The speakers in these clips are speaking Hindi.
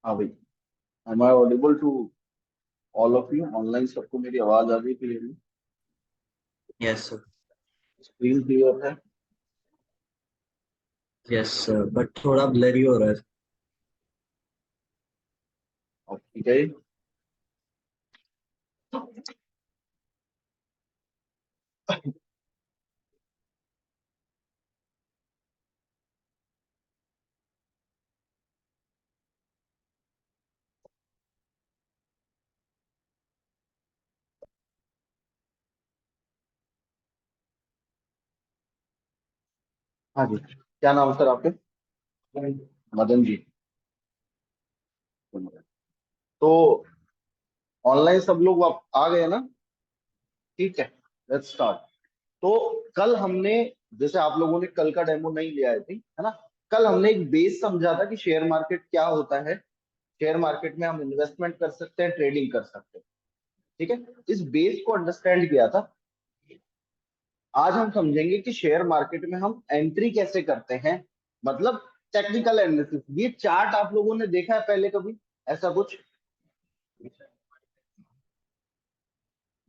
हाँ भाई। Am I audible to all of you? Online सबको मेरी आवाज आ रही clearly? Yes sir. Screen clear है? यस सर, बट थोड़ा ब्लरी हो रहा है। और ठीक है। हाँ जी, क्या नाम है सर आपके? मदन जी। तो ऑनलाइन सब लोग आ गए ना? ठीक है, लेट्स स्टार्ट। तो कल हमने, जैसे आप लोगों ने कल का डेमो नहीं लिया है थी, है ना? कल हमने एक बेस समझा था कि शेयर मार्केट क्या होता है। शेयर मार्केट में हम इन्वेस्टमेंट कर सकते हैं, ट्रेडिंग कर सकते हैं। ठीक है, इस बेस को अंडरस्टैंड किया था। आज हम समझेंगे कि शेयर मार्केट में हम एंट्री कैसे करते हैं, मतलब टेक्निकल एनालिसिस। ये चार्ट आप लोगों ने देखा है पहले कभी ऐसा कुछ?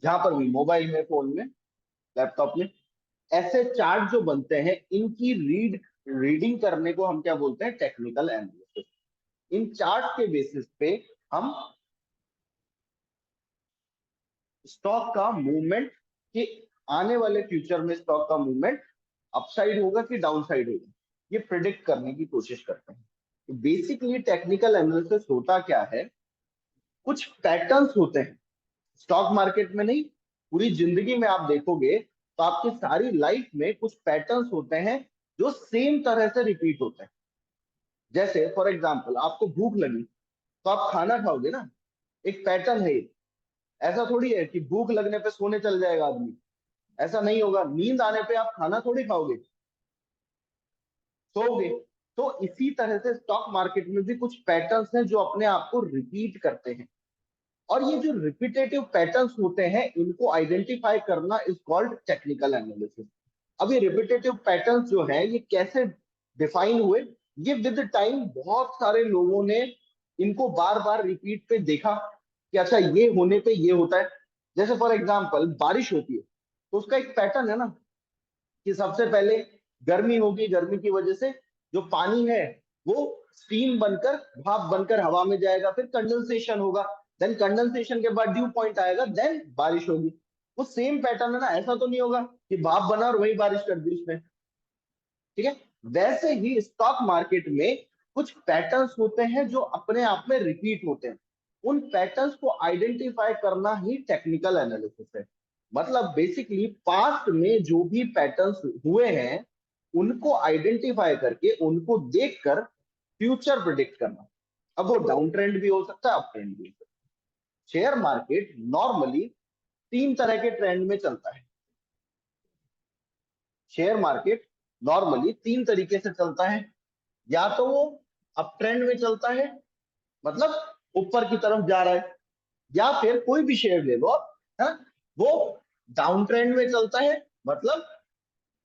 जहां पर भी, मोबाइल में, फोन में, लैपटॉप में, ऐसे चार्ट जो बनते हैं, इनकी रीडिंग करने को हम क्या बोलते हैं? Technical analysis. इन चार्ट के बेसिस पे हम स्टॉक का मूवमेंट, कि आने वाले फ्यूचर में स्टॉक का मूवमेंट अपसाइड होगा कि डाउन साइड होगा, ये प्रिडिक्ट करने की कोशिश करते हैं। तो बेसिकली टेक्निकल एनालिसिस होता क्या है? कुछ पैटर्न्स होते हैं स्टॉक मार्केट में, नहीं, पूरी जिंदगी में आप देखोगे तो आपकी सारी लाइफ में कुछ पैटर्न्स होते हैं जो सेम तरह से रिपीट होते हैं। जैसे फॉर एग्जाम्पल, आपको भूख लगी तो आप खाना खाओगे ना, एक पैटर्न है ये। ऐसा थोड़ी है कि भूख लगने पे सोने चल जाएगा आदमी, ऐसा नहीं होगा। नींद आने पे आप खाना थोड़ी खाओगे, सोओगे। तो इसी तरह से स्टॉक मार्केट में भी कुछ पैटर्न्स हैं जो अपने आप को रिपीट करते हैं। और ये जो रिपीटेटिव पैटर्न्स होते हैं, इनको आइडेंटिफाई करना इज कॉल्ड टेक्निकल एनालिसिस। अब ये रिपीटेटिव पैटर्न्स जो है, ये कैसे डिफाइन हुए? ये विद टाइम बहुत सारे लोगों ने इनको बार बार रिपीट पे देखा कि अच्छा, ये होने पे ये होता है। जैसे फॉर एग्जाम्पल, बारिश होती है तो उसका एक पैटर्न है ना, कि सबसे पहले गर्मी होगी, गर्मी की वजह से जो पानी है वो स्टीम बनकर, भाप बनकर हवा में जाएगा, फिर कंडेंसेशन होगा, देन कंडेंसेशन के बाद ड्यू पॉइंट आएगा, देन बारिश होगी। वो सेम पैटर्न है ना, ऐसा तो नहीं होगा कि भाप बना और वही बारिश कर दी उसने। ठीक है, वैसे ही स्टॉक मार्केट में कुछ पैटर्न्स होते हैं जो अपने आप में रिपीट होते हैं। उन पैटर्न्स को आइडेंटिफाई करना ही टेक्निकल एनालिसिस है। मतलब बेसिकली पास्ट में जो भी पैटर्न्स हुए हैं, उनको आइडेंटिफाई करके, उनको देखकर फ्यूचर प्रिडिक्ट करना। अब वो डाउन ट्रेंड भी हो सकता है, अप ट्रेंड भी हो सकता है। शेयर मार्केट नॉर्मली तीन तरह के ट्रेंड में चलता है। शेयर मार्केट नॉर्मली तीन तरीके से चलता है। या तो वो अप ट्रेंड में चलता है, मतलब ऊपर की तरफ जा रहा है। या फिर कोई भी शेयर ले लो आप, है ना, वो डाउन ट्रेंड में चलता है, मतलब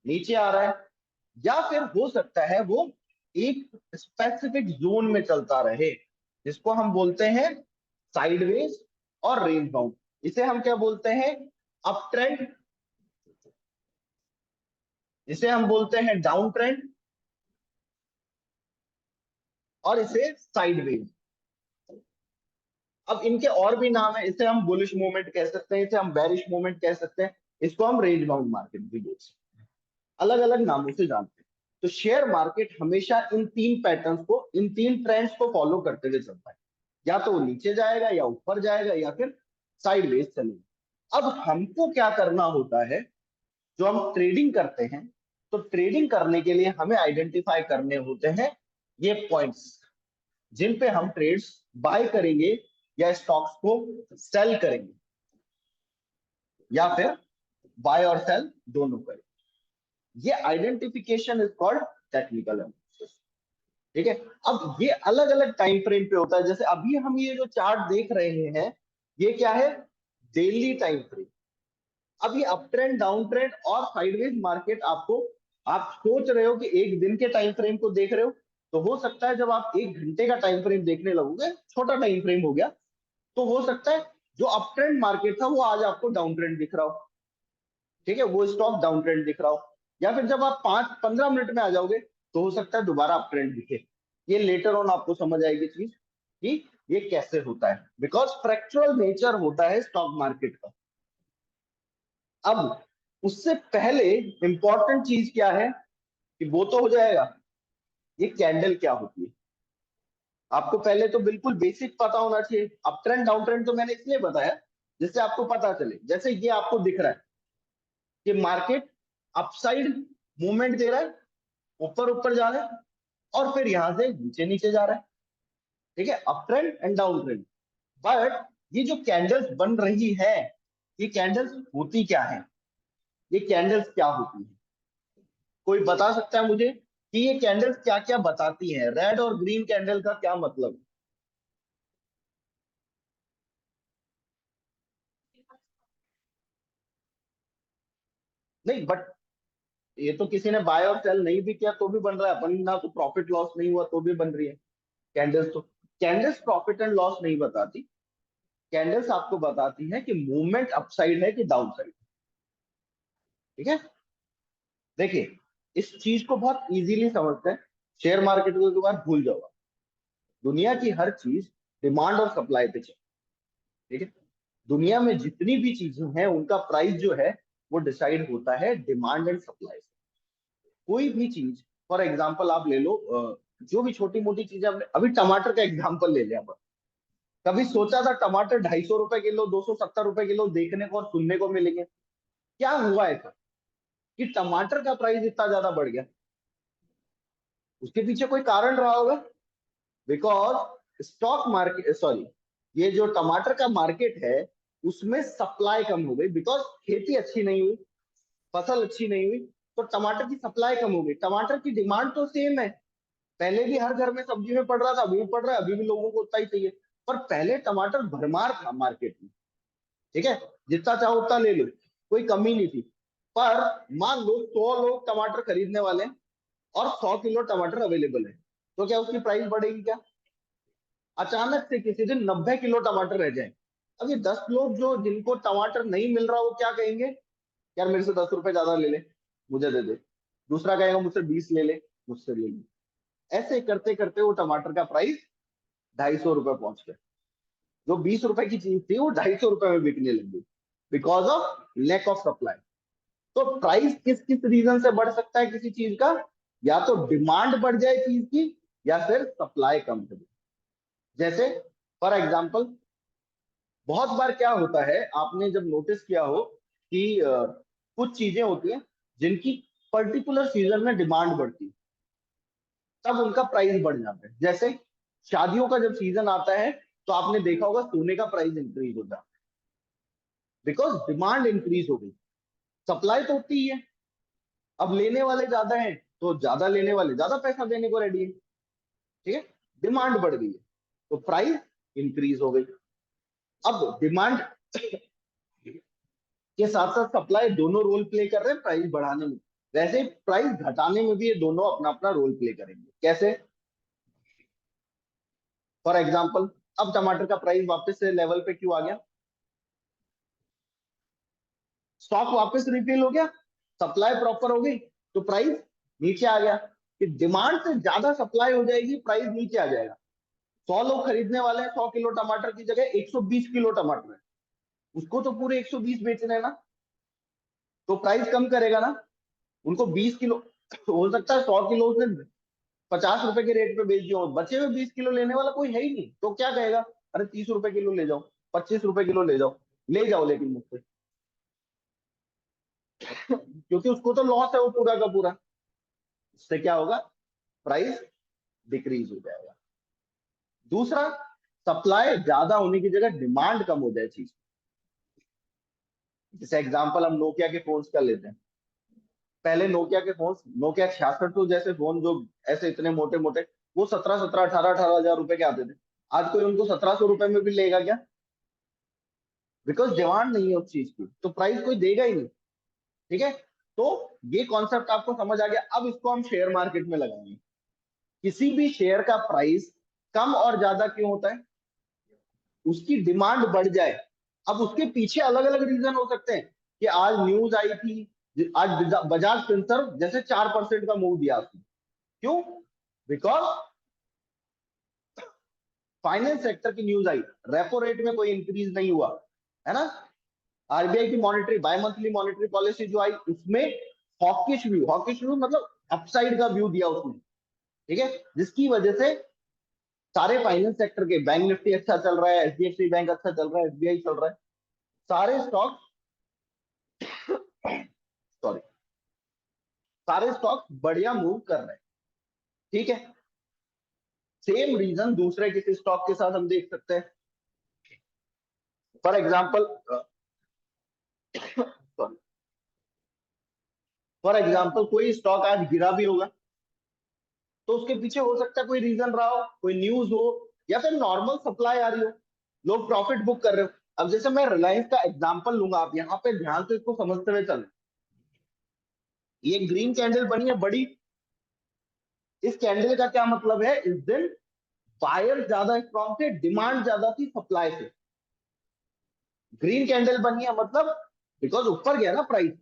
नीचे आ रहा है। या फिर हो सकता है वो एक स्पेसिफिक जोन में चलता रहे, जिसको हम बोलते हैं साइडवेज और रेंज बाउंड। इसे हम क्या बोलते हैं? Up trend. इसे हम बोलते हैं डाउन ट्रेंड। और इसे साइडवेज। अब इनके और भी नाम है। इसे हम बुलिश मूवमेंट कह सकते हैं, इसे हम बेरिश मूवमेंट कह सकते हैं, इसको हम रेंज बाउंड मार्केट भी बोल सकते हैं। अलग अलग नामों से जानते हैं। तो शेयर मार्केट हमेशा इन तीन पैटर्न्स को, इन तीन ट्रेंड्स को फॉलो करते हुए चलता है। या तो वो नीचे जाएगा, या ऊपर जाएगा, या फिर साइडवेज चलेगा। अब हमको क्या करना होता है? जो हम ट्रेडिंग करते हैं, तो ट्रेडिंग करने के लिए हमें आइडेंटिफाई करने होते हैं ये पॉइंट्स, जिन पे हम ट्रेड्स बाय करेंगे, या स्टॉक्स को सेल करेंगे, या फिर बाय और सेल दोनों करेंगे। ये identification is called technical analysis. ठीक है, अब ये अलग अलग टाइम फ्रेम पे होता है। जैसे अभी हम ये जो चार्ट देख रहे हैं, ये क्या है? Daily time frame. अब ये अप ट्रेंड, डाउन ट्रेंड और साइडवेज मार्केट, आपको, आप सोच रहे हो कि एक दिन के टाइम फ्रेम को देख रहे हो, तो हो सकता है जब आप 1 घंटे का टाइम फ्रेम देखने लगोगे, छोटा टाइम फ्रेम हो गया, तो हो सकता है जो अप ट्रेंड मार्केट था वो आज आपको डाउन ट्रेंड दिख रहा हो, ठीक है, वो स्टॉक डाउन ट्रेंड दिख रहा हो। या फिर जब आप 5-15 मिनट में आ जाओगे तो हो सकता है दोबारा अप ट्रेंड दिखे। ये लेटर ऑन आपको समझ आएगी चीज कि ये कैसे होता है, बिकॉज फ्रैक्चुअल नेचर होता है स्टॉक मार्केट का। अब उससे पहले इंपॉर्टेंट चीज क्या है कि वो तो हो जाएगा, ये कैंडल क्या होती है आपको पहले तो बिल्कुल बेसिक पता होना चाहिए। अप ट्रेंड डाउन ट्रेंड तो मैंने इसलिए बताया जिससे आपको पता चले। जैसे ये आपको दिख रहा है कि मार्केट अपसाइड मूवमेंट दे रहा है, ऊपर ऊपर जा रहा है और फिर यहां से नीचे नीचे जा रहा है, ठीक है, up trend and down trend. But ये जो कैंडल्स बन रही है, ये कैंडल्स होती क्या है, ये कैंडल्स क्या होती है, कोई बता सकता है मुझे कि ये कैंडल्स क्या क्या बताती हैं? रेड और ग्रीन कैंडल का क्या मतलब है? नहीं बट ये तो किसी ने बाय और सेल नहीं भी किया तो भी बन रहा है, अपन ना तो प्रॉफिट लॉस नहीं हुआ तो भी बन रही है कैंडल्स। तो कैंडल्स प्रॉफिट एंड लॉस नहीं बताती, कैंडल्स आपको बताती है कि मूवमेंट अपसाइड है कि डाउन साइड, ठीक है। देखिए इस चीज को बहुत इजीली समझते हैं, शेयर मार्केट को एक बार भूल जाओ। दुनिया की हर चीज डिमांड और सप्लाई पे चलती है, ठीक है। दुनिया में जितनी भी चीजें हैं उनका प्राइस जो है वो डिसाइड होता है डिमांड एंड सप्लाई से। कोई भी चीज, फॉर एग्जाम्पल आप ले लो, जो भी छोटी मोटी चीजें, आपने अभी टमाटर का एग्जाम्पल ले लिया, कभी सोचा था टमाटर 250 रुपए किलो, 270 रुपए किलो देखने को और सुनने को मिलेंगे? क्या हुआ ऐसा कि टमाटर का प्राइस इतना ज्यादा बढ़ गया? उसके पीछे कोई कारण रहा होगा, बिकॉज स्टॉक मार्केट, सॉरी, ये जो टमाटर का मार्केट है उसमें सप्लाई कम हो गई, बिकॉज खेती अच्छी नहीं हुई, फसल अच्छी नहीं हुई, तो टमाटर की सप्लाई कम हो गई। टमाटर की डिमांड तो सेम है, पहले भी हर घर में सब्जी में पड़ रहा था, अभी भी पड़ रहा है, अभी भी लोगों को उतना ही चाहिए। पर पहले टमाटर भरमार था मार्केट में, ठीक है, जितना चाहो उतना ले लो, कोई कमी नहीं थी। पर मान लो 100 लोग टमाटर खरीदने वाले हैं और 100 किलो टमाटर अवेलेबल है, तो क्या उसकी प्राइस बढ़ेगी क्या? अचानक से किसी दिन 90 किलो टमाटर रह जाए, अब ये 10 लोग जो जिनको टमाटर नहीं मिल रहा वो क्या कहेंगे? यार मेरे से 10 रुपए ज्यादा ले ले, मुझे दे दे। दूसरा कहेगा मुझसे 20 ले ले, मुझसे ले ले। ऐसे करते करते वो टमाटर का प्राइस 250 रुपए पहुंच गया। जो 20 रुपए की चीज थी वो 250 रुपए में बिकने लगी, because of lack of supply. तो प्राइस किस किस रीजन से बढ़ सकता है किसी चीज का? या तो डिमांड बढ़ जाए चीज की, या फिर सप्लाई कम हो जाए। जैसे फॉर एग्जाम्पल, बहुत बार क्या होता है आपने जब नोटिस किया हो कि कुछ चीजें होती हैं जिनकी पर्टिकुलर सीजन में डिमांड बढ़ती है, तब उनका प्राइस बढ़ जाता है। जैसे शादियों का जब सीजन आता है तो आपने देखा होगा सोने का प्राइस इंक्रीज होता है, बिकॉज डिमांड इंक्रीज हो गई, सप्लाई तो उतनी ही है। अब लेने वाले ज्यादा हैं तो ज्यादा लेने वाले ज्यादा पैसा देने को रेडी है, ठीक है, डिमांड बढ़ गई है तो प्राइस इंक्रीज हो गई। अब डिमांड के साथ साथ सप्लाई दोनों रोल प्ले कर रहे हैं प्राइस बढ़ाने में, वैसे प्राइस घटाने में भी ये दोनों अपना अपना रोल प्ले करेंगे। कैसे? फॉर एग्जाम्पल, अब टमाटर का प्राइस वापस से लेवल पे क्यों आ गया? स्टॉक वापस रिफिल हो गया, सप्लाई प्रॉपर हो गई, तो प्राइस नीचे आ गया। कि डिमांड से ज्यादा सप्लाई हो जाएगी, प्राइस नीचे आ जाएगा। 100 लोग खरीदने वाले हैं 100 किलो टमाटर की जगह 120 किलो टमाटर है, उसको तो पूरे 120 बेचने हैं ना, तो प्राइस कम करेगा ना। उनको 20 किलो, हो सकता है 100 किलो उसने 50 रुपए के रेट पे बेच दिया हो, बचे हुए 20 किलो लेने वाला कोई है ही नहीं, तो क्या कहेगा? अरे 30 रुपए किलो ले जाओ, 25 रुपए किलो ले जाओ, ले जाओ लेकिन मुझसे, क्योंकि उसको तो लॉस है वो पूरा का पूरा। इससे क्या होगा? प्राइस डिक्रीज हो जाएगा। दूसरा, सप्लाई ज्यादा होने की जगह डिमांड कम हो जाए चीज। जैसे एग्जांपल हम नोकिया के फोन्स का लेते हैं। पहले नोकिया के फोन, नोकिया 6600 जैसे फोन जो ऐसे इतने मोटे मोटे, वो 17-17, 18-18 हजार रुपए के आते थे। आज कोई उनको 1700 रुपए में भी लेगा क्या? बिकॉज डिमांड नहीं है उस चीज की, तो प्राइस कोई देगा ही नहीं, ठीक है। तो ये कॉन्सेप्ट आपको समझ आ गया, अब इसको हम शेयर मार्केट में लगाएंगे। किसी भी शेयर का प्राइस कम और ज्यादा क्यों होता है? उसकी डिमांड बढ़ जाए। अब उसके पीछे अलग अलग रीजन हो सकते हैं कि आज न्यूज आई थी, आज बजाज फिनसर्व जैसे 4% का मूव दिया उसने। क्यों? बिकॉज फाइनेंस सेक्टर की न्यूज आई, रेपो रेट में कोई इंक्रीज नहीं हुआ, है ना। आरबीआई की monetary bimonthly monetary policy जो आई उसमें हॉकिश व्यू मतलब अपसाइड का व्यू दिया उसने, ठीक है, जिसकी वजह से सारे फाइनेंस सेक्टर के, बैंक निफ्टी अच्छा चल रहा है, एचडीएफसी बैंक अच्छा चल रहा है, एसबीआई चल रहा है, सारे स्टॉक सॉरी सारे स्टॉक बढ़िया मूव कर रहे हैं, ठीक है। सेम रीजन दूसरे किसी स्टॉक के साथ हम देख सकते हैं। फॉर एग्जाम्पल कोई स्टॉक आज गिरा भी होगा, तो उसके पीछे हो सकता है कोई रीजन रहा हो, कोई न्यूज हो, या फिर नॉर्मल सप्लाई आ रही हो, लोग प्रॉफिट बुक कर रहे हो। अब जैसे मैं रिलायंस का एग्जांपल लूंगा, आप यहाँ पे ध्यान से इसको समझते हुए चलें। ये ग्रीन कैंडल बनी है बड़ी, इस कैंडल का क्या मतलब है? इस दिन बायर ज्यादा स्ट्रॉन्ग थे, डिमांड ज्यादा थी सप्लाई से। ग्रीन कैंडल बनी है मतलब बिकॉज ऊपर गया ना प्राइस,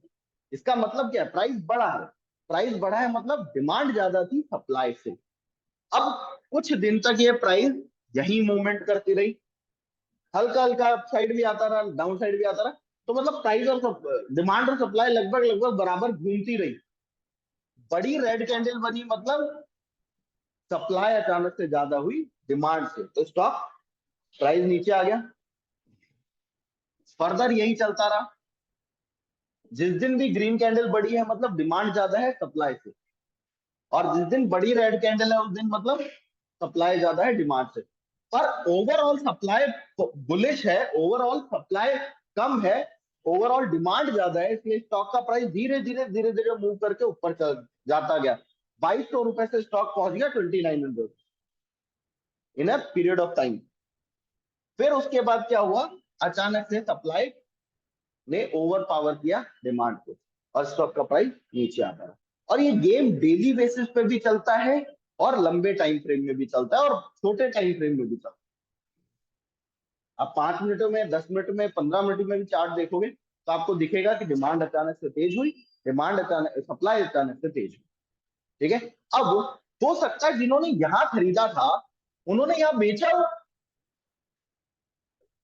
इसका मतलब क्या है? प्राइस बढ़ा है, प्राइस बढ़ा है मतलब डिमांड ज्यादा थी सप्लाई से। अब कुछ दिन तक ये प्राइस यही मूवमेंट करती रही, हल्का हल्का अप साइड भी आता रहा, डाउन साइड भी आता रहा, तो मतलब प्राइस और डिमांड और सप्लाई लगभग लगभग बराबर घूमती रही। बड़ी रेड कैंडल बनी मतलब सप्लाई अचानक से ज्यादा हुई डिमांड से, तो स्टॉक प्राइस नीचे आ गया। फर्दर यही चलता रहा, जिस दिन भी ग्रीन कैंडल बड़ी है मतलब डिमांड ज्यादा है सप्लाई से, और जिस दिन बड़ी रेड कैंडल है उस दिन मतलब सप्लाई ज्यादा है डिमांड से। पर ओवरऑल सप्लाई बुलिश है, ओवरऑल सप्लाई कम है, ओवरऑल डिमांड ज्यादा है, इसलिए स्टॉक का प्राइस धीरे धीरे मूव करके ऊपर चल जाता गया। 2200 रुपए से स्टॉक पहुंच गया 2900 इन अ पीरियड ऑफ टाइम। फिर उसके बाद क्या हुआ? अचानक से सप्लाई ने ओवर पावर किया डिमांड को, और स्टॉक का प्राइस नीचे आता है। और ये गेम डेली बेसिस पे भी चलता है, और लंबे टाइम फ्रेम में भी चलता है, और छोटे टाइम फ्रेम में भी चलता है। आप 5 मिनटों में, 10 मिनट में, 15 मिनट में भी चार्ट देखोगे तो आपको दिखेगा कि डिमांड अचानक से तेज हुई, डिमांड अचानक, सप्लाई अचानक से तेज हुई, ठीक है। अब हो सकता है जिन्होंने यहां खरीदा था उन्होंने यहां बेचा हो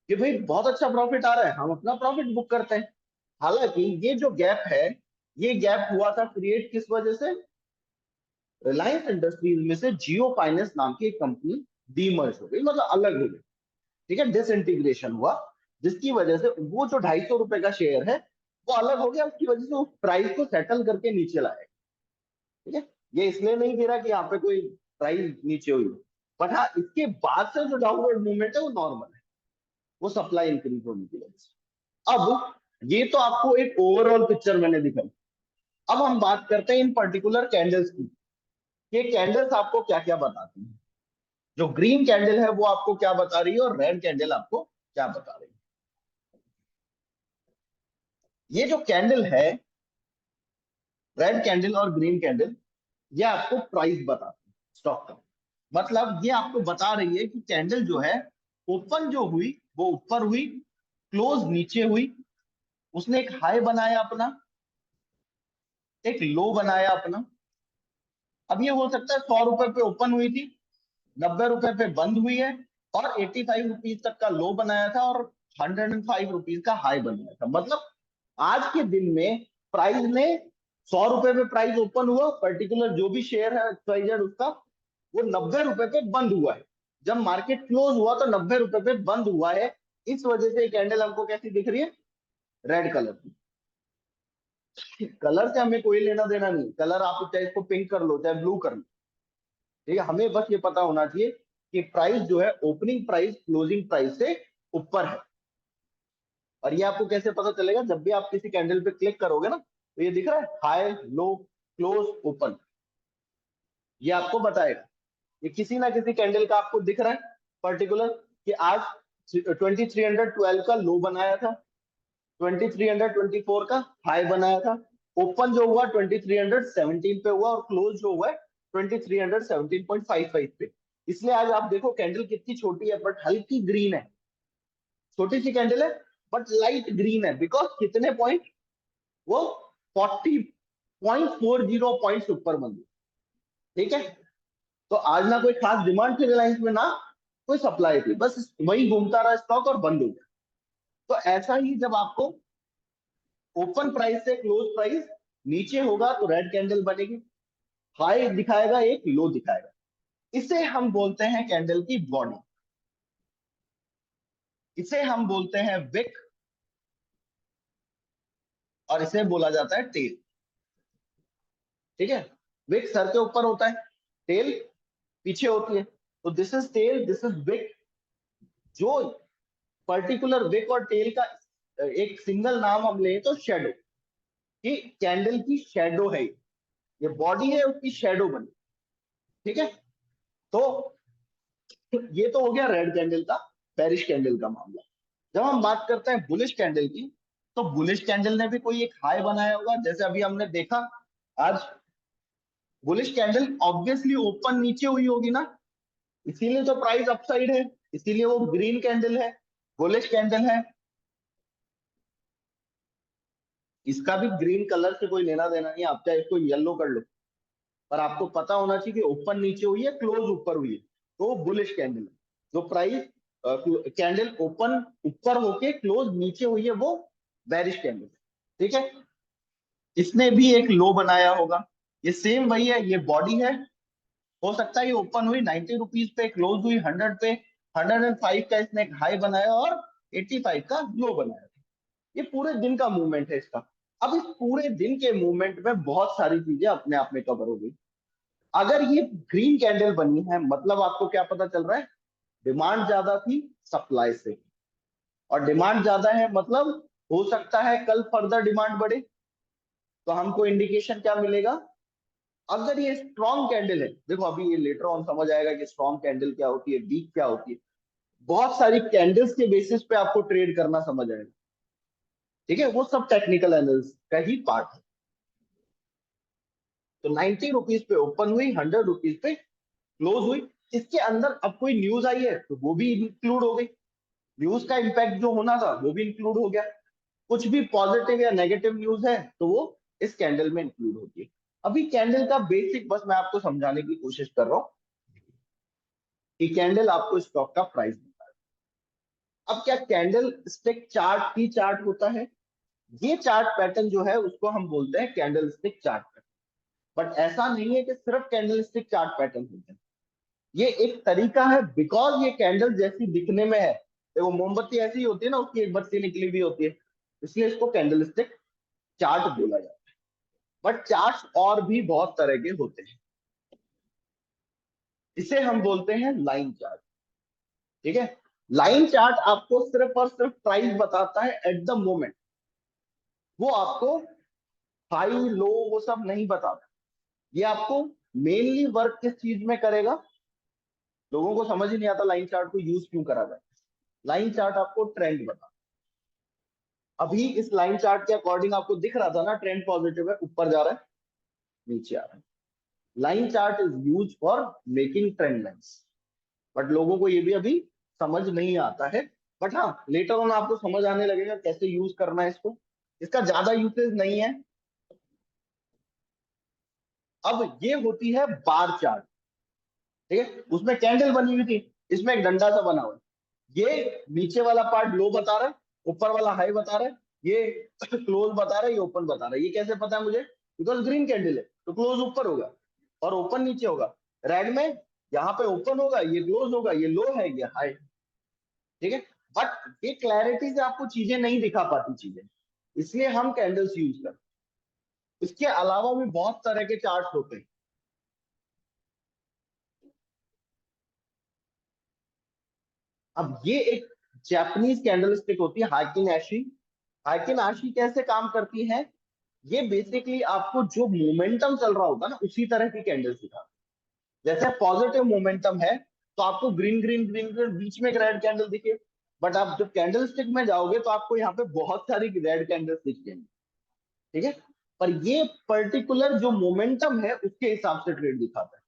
कि भाई बहुत अच्छा प्रॉफिट आ रहा है, हम अपना प्रॉफिट बुक करते हैं। हालांकि ये जो गैप है, ये गैप हुआ था क्रिएट किस वजह से? रिलायंस इंडस्ट्रीज में से जियो फाइनेंस नाम की एक कंपनी डीमर्ज हो गई, मतलब अलग हो गई, ठीक है, डिसइंटीग्रेशन हुआ, जिसकी वजह से वो जो 250 रुपए का शेयर है वो अलग हो गया, उसकी वजह से उस प्राइस को सेटल करके नीचे लाया, ठीक है। ये इसलिए नहीं गिरा कि यहाँ पे कोई प्राइस नीचे हुई, बट हाँ इसके बाद से जो डाउनवर्ड मूवमेंट है वो नॉर्मल है, वो सप्लाई इंक्रीज होने की वजह से। अब ये तो आपको एक ओवरऑल पिक्चर मैंने दिखाई। अब हम बात करते हैं इन पर्टिकुलर कैंडल्स की, ये कैंडल्स आपको क्या क्या बताती हैं। जो ग्रीन कैंडल है वो आपको क्या बता रही है, और रेड कैंडल आपको क्या बता रही है? ये जो कैंडल है, रेड कैंडल और ग्रीन कैंडल, ये आपको प्राइस बताती है स्टॉक का। मतलब ये आपको बता रही है कि कैंडल जो है, ओपन जो हुई वो ऊपर हुई, क्लोज नीचे हुई, उसने एक हाई बनाया अपना, एक लो बनाया अपना। अब ये हो सकता है 100 रुपए पे ओपन हुई थी, 90 रुपए पे बंद हुई है, और 85 रुपीज तक का लो बनाया था, और 105 रुपीज का हाई बनाया था। मतलब आज के दिन में प्राइस ने 100 रुपए पे प्राइस ओपन हुआ, पर्टिकुलर जो भी शेयर है XYZ उसका, वो 90 रुपए पे बंद हुआ है। जब मार्केट क्लोज हुआ तो 90 रुपए पे बंद हुआ है। इस वजह से कैंडल हमको कैसी दिख रही है? रेड कलर की। कलर से हमें कोई लेना देना नहीं, कलर आप चाहे इसको पिंक कर लो चाहे ब्लू कर लो, ठीक है, हमें बस ये पता होना चाहिए कि प्राइस जो है ओपनिंग प्राइस क्लोजिंग प्राइस से ऊपर है। और ये आपको कैसे पता चलेगा? जब भी आप किसी कैंडल पे क्लिक करोगे ना, तो ये दिख रहा है हाई लो क्लोज ओपन, ये आपको बताएगा। ये किसी ना किसी कैंडल का आपको दिख रहा है पर्टिकुलर, कि आज 2312 का लो बनाया था, 2324 का हाई बनाया था, ओपन जो हुआ 2317 पे हुआ, और क्लोज जो हुआ है 2317.55 पे। इसलिए आज आप देखो कैंडल कितनी छोटी है बट हल्की ग्रीन है, छोटी सी कैंडल है बट लाइट ग्रीन है, बिकॉज कितने पॉइंट, वो 40.40 पॉइंट्स ऊपर बंद। ठीक है, तो आज ना कोई खास डिमांड थी रिलायंस में, ना कोई सप्लाई थी, बस वही घूमता रहा स्टॉक और बंद हो गया। तो ऐसा ही जब आपको ओपन प्राइस से क्लोज प्राइस नीचे होगा तो रेड कैंडल बनेगी, हाई दिखाएगा एक, लो दिखाएगा। इसे हम बोलते हैं कैंडल की बॉडी, इसे हम बोलते हैं विक, और इसे बोला जाता है टेल। ठीक है, विक सर के ऊपर होता है, टेल पीछे होती है, तो this is tail, this is wick. जो पर्टिकुलर विक और टेल का एक सिंगल नाम हम ले तो शेडो, कि कैंडल की शेडो है, ये बॉडी है उसकी शेडो बनी। ठीक है, तो ये तो हो गया रेड कैंडल का, बेरिश कैंडल का मामला। जब हम बात करते हैं बुलिश कैंडल की, तो बुलिश कैंडल ने भी कोई एक हाई बनाया होगा, जैसे अभी हमने देखा आज बुलिश कैंडल ऑब्वियसली ओपन नीचे हुई होगी ना, इसीलिए तो प्राइस अपसाइड है, इसीलिए वो ग्रीन कैंडल है, बुलिश कैंडल है। इसका भी ग्रीन कलर से कोई लेना देना नहीं, आप चाहे इसको येलो कर लो, पर आपको पता होना चाहिए कि ओपन नीचे हुई है, क्लोज ऊपर हुई है, तो बुलिश कैंडल है। जो प्राइस कैंडल ओपन ऊपर होके क्लोज नीचे हुई है वो बेरिश कैंडल। ठीक है, इसने भी एक लो बनाया होगा, ये सेम वही है, ये बॉडी है। हो सकता है ये ओपन हुई 90 रुपीज पे, क्लोज हुई 100 पे, 105 का इसने एक हाई बनाया और 85 का लो बनाया। ये पूरे दिन का मूवमेंट है इसका। अब इस पूरे दिन के मूवमेंट में बहुत सारी चीजें अपने आप में कवर हो गई। अगर ये ग्रीन कैंडल बनी है मतलब आपको क्या पता चल रहा है, डिमांड ज्यादा थी सप्लाई से, और डिमांड ज्यादा है मतलब हो सकता है कल फर्दर डिमांड बढ़े। तो हमको इंडिकेशन क्या मिलेगा, अगर ये स्ट्रॉन्ग कैंडल है, देखो अभी ये लेटर ऑन समझ आएगा कि स्ट्रॉन्ग कैंडल क्या होती है, वीक क्या होती है, बहुत सारी कैंडल्स के बेसिस पे आपको ट्रेड करना समझ आएगा। ठीक है, वो सब टेक्निकल एनालिसिस का ही पार्ट है। तो 90 रुपीज पे ओपन हुई, 100 रुपीज पे क्लोज हुई, इसके अंदर अब कोई न्यूज आई है तो वो भी इंक्लूड हो गई, न्यूज का इंपैक्ट जो होना था वो भी इंक्लूड हो गया। कुछ भी पॉजिटिव या नेगेटिव न्यूज है तो वो इस कैंडल में इंक्लूड होती है। अभी कैंडल का बेसिक बस मैं आपको समझाने की कोशिश कर रहा हूं कि कैंडल आपको स्टॉक का प्राइस देता है। अब क्या कैंडल स्टिक चार्ट ही चार्ट होता है, ये चार्ट पैटर्न जो है उसको हम बोलते हैं candle stick chart pattern. But ऐसा नहीं है कि सिर्फ कैंडल स्टिक चार्ट पैटर्न होते हैं, ये एक तरीका है, बिकॉज ये कैंडल जैसी दिखने में है, देखो मोमबत्ती ऐसी ही होती है ना, उसकी एक बत्ती निकली भी होती है, इसलिए इसको कैंडल स्टिक चार्ट बोला जाता है। बट चार्ट और भी बहुत तरह के होते हैं, इसे हम बोलते हैं लाइन चार्ट। ठीक है, लाइन चार्ट आपको सिर्फ और सिर्फ प्राइस बताता है एट द मोमेंट, वो आपको हाई लो वो सब नहीं बताता। ये आपको मेनली वर्क किस चीज में करेगा, लोगों को समझ ही नहीं आता लाइन चार्ट को यूज क्यों करा जाए। लाइन चार्ट आपको ट्रेंड बता, अभी इस लाइन चार्ट के अकॉर्डिंग आपको दिख रहा था ना, ट्रेंड पॉजिटिव है, ऊपर जा रहा है, नीचे आ रहा है। Line chart is use for making trend lines, but लोगों को ये भी अभी समझ नहीं आता है। बट हाँ, लेटर ऑन आपको समझ आने लगेगा कैसे यूज करना है इसको, इसका ज्यादा यूसेज नहीं है। अब ये होती है बार चार्ट। ठीक है, उसमें कैंडल बनी हुई थी, इसमें एक डंडा सा बना हुआ है, ये नीचे वाला पार्ट लो बता रहा है, ऊपर वाला हाई बता रहा है, ये क्लोज बता रहा है, ये ओपन बता रहा है। ये कैसे पता है मुझे, बिकॉज ग्रीन कैंडल है तो क्लोज ऊपर होगा और ओपन नीचे होगा। रेड में यहाँ पे ओपन होगा, ये क्लोज होगा, ये लो है, ये हाई। ठीक है, बट ये क्लैरिटी से आपको चीजें नहीं दिखा पाती चीजें, इसलिए हम कैंडल्स यूज करते हैं। इसके अलावा भी बहुत तरह के चार्ट होते हैं। अब ये एक जापानीज कैंडलस्टिक होती है हाकिन एशी। हाकिन एशी कैसे काम करती है, ये बेसिकली आपको जो मोमेंटम चल रहा होगा ना उसी तरह की कैंडल्स दिखा, जैसे पॉजिटिव मोमेंटम है तो आपको ग्रीन ग्रीन ग्रीन ग्रीन बीच में एक रेड कैंडल दिखे, बट आप जब कैंडल स्टिक में जाओगे तो आपको यहाँ पे बहुत सारी रेड कैंडल्स दिखेंगी। ठीक है, पर ये पर्टिकुलर जो मोमेंटम है उसके हिसाब से ट्रेड दिखाता है।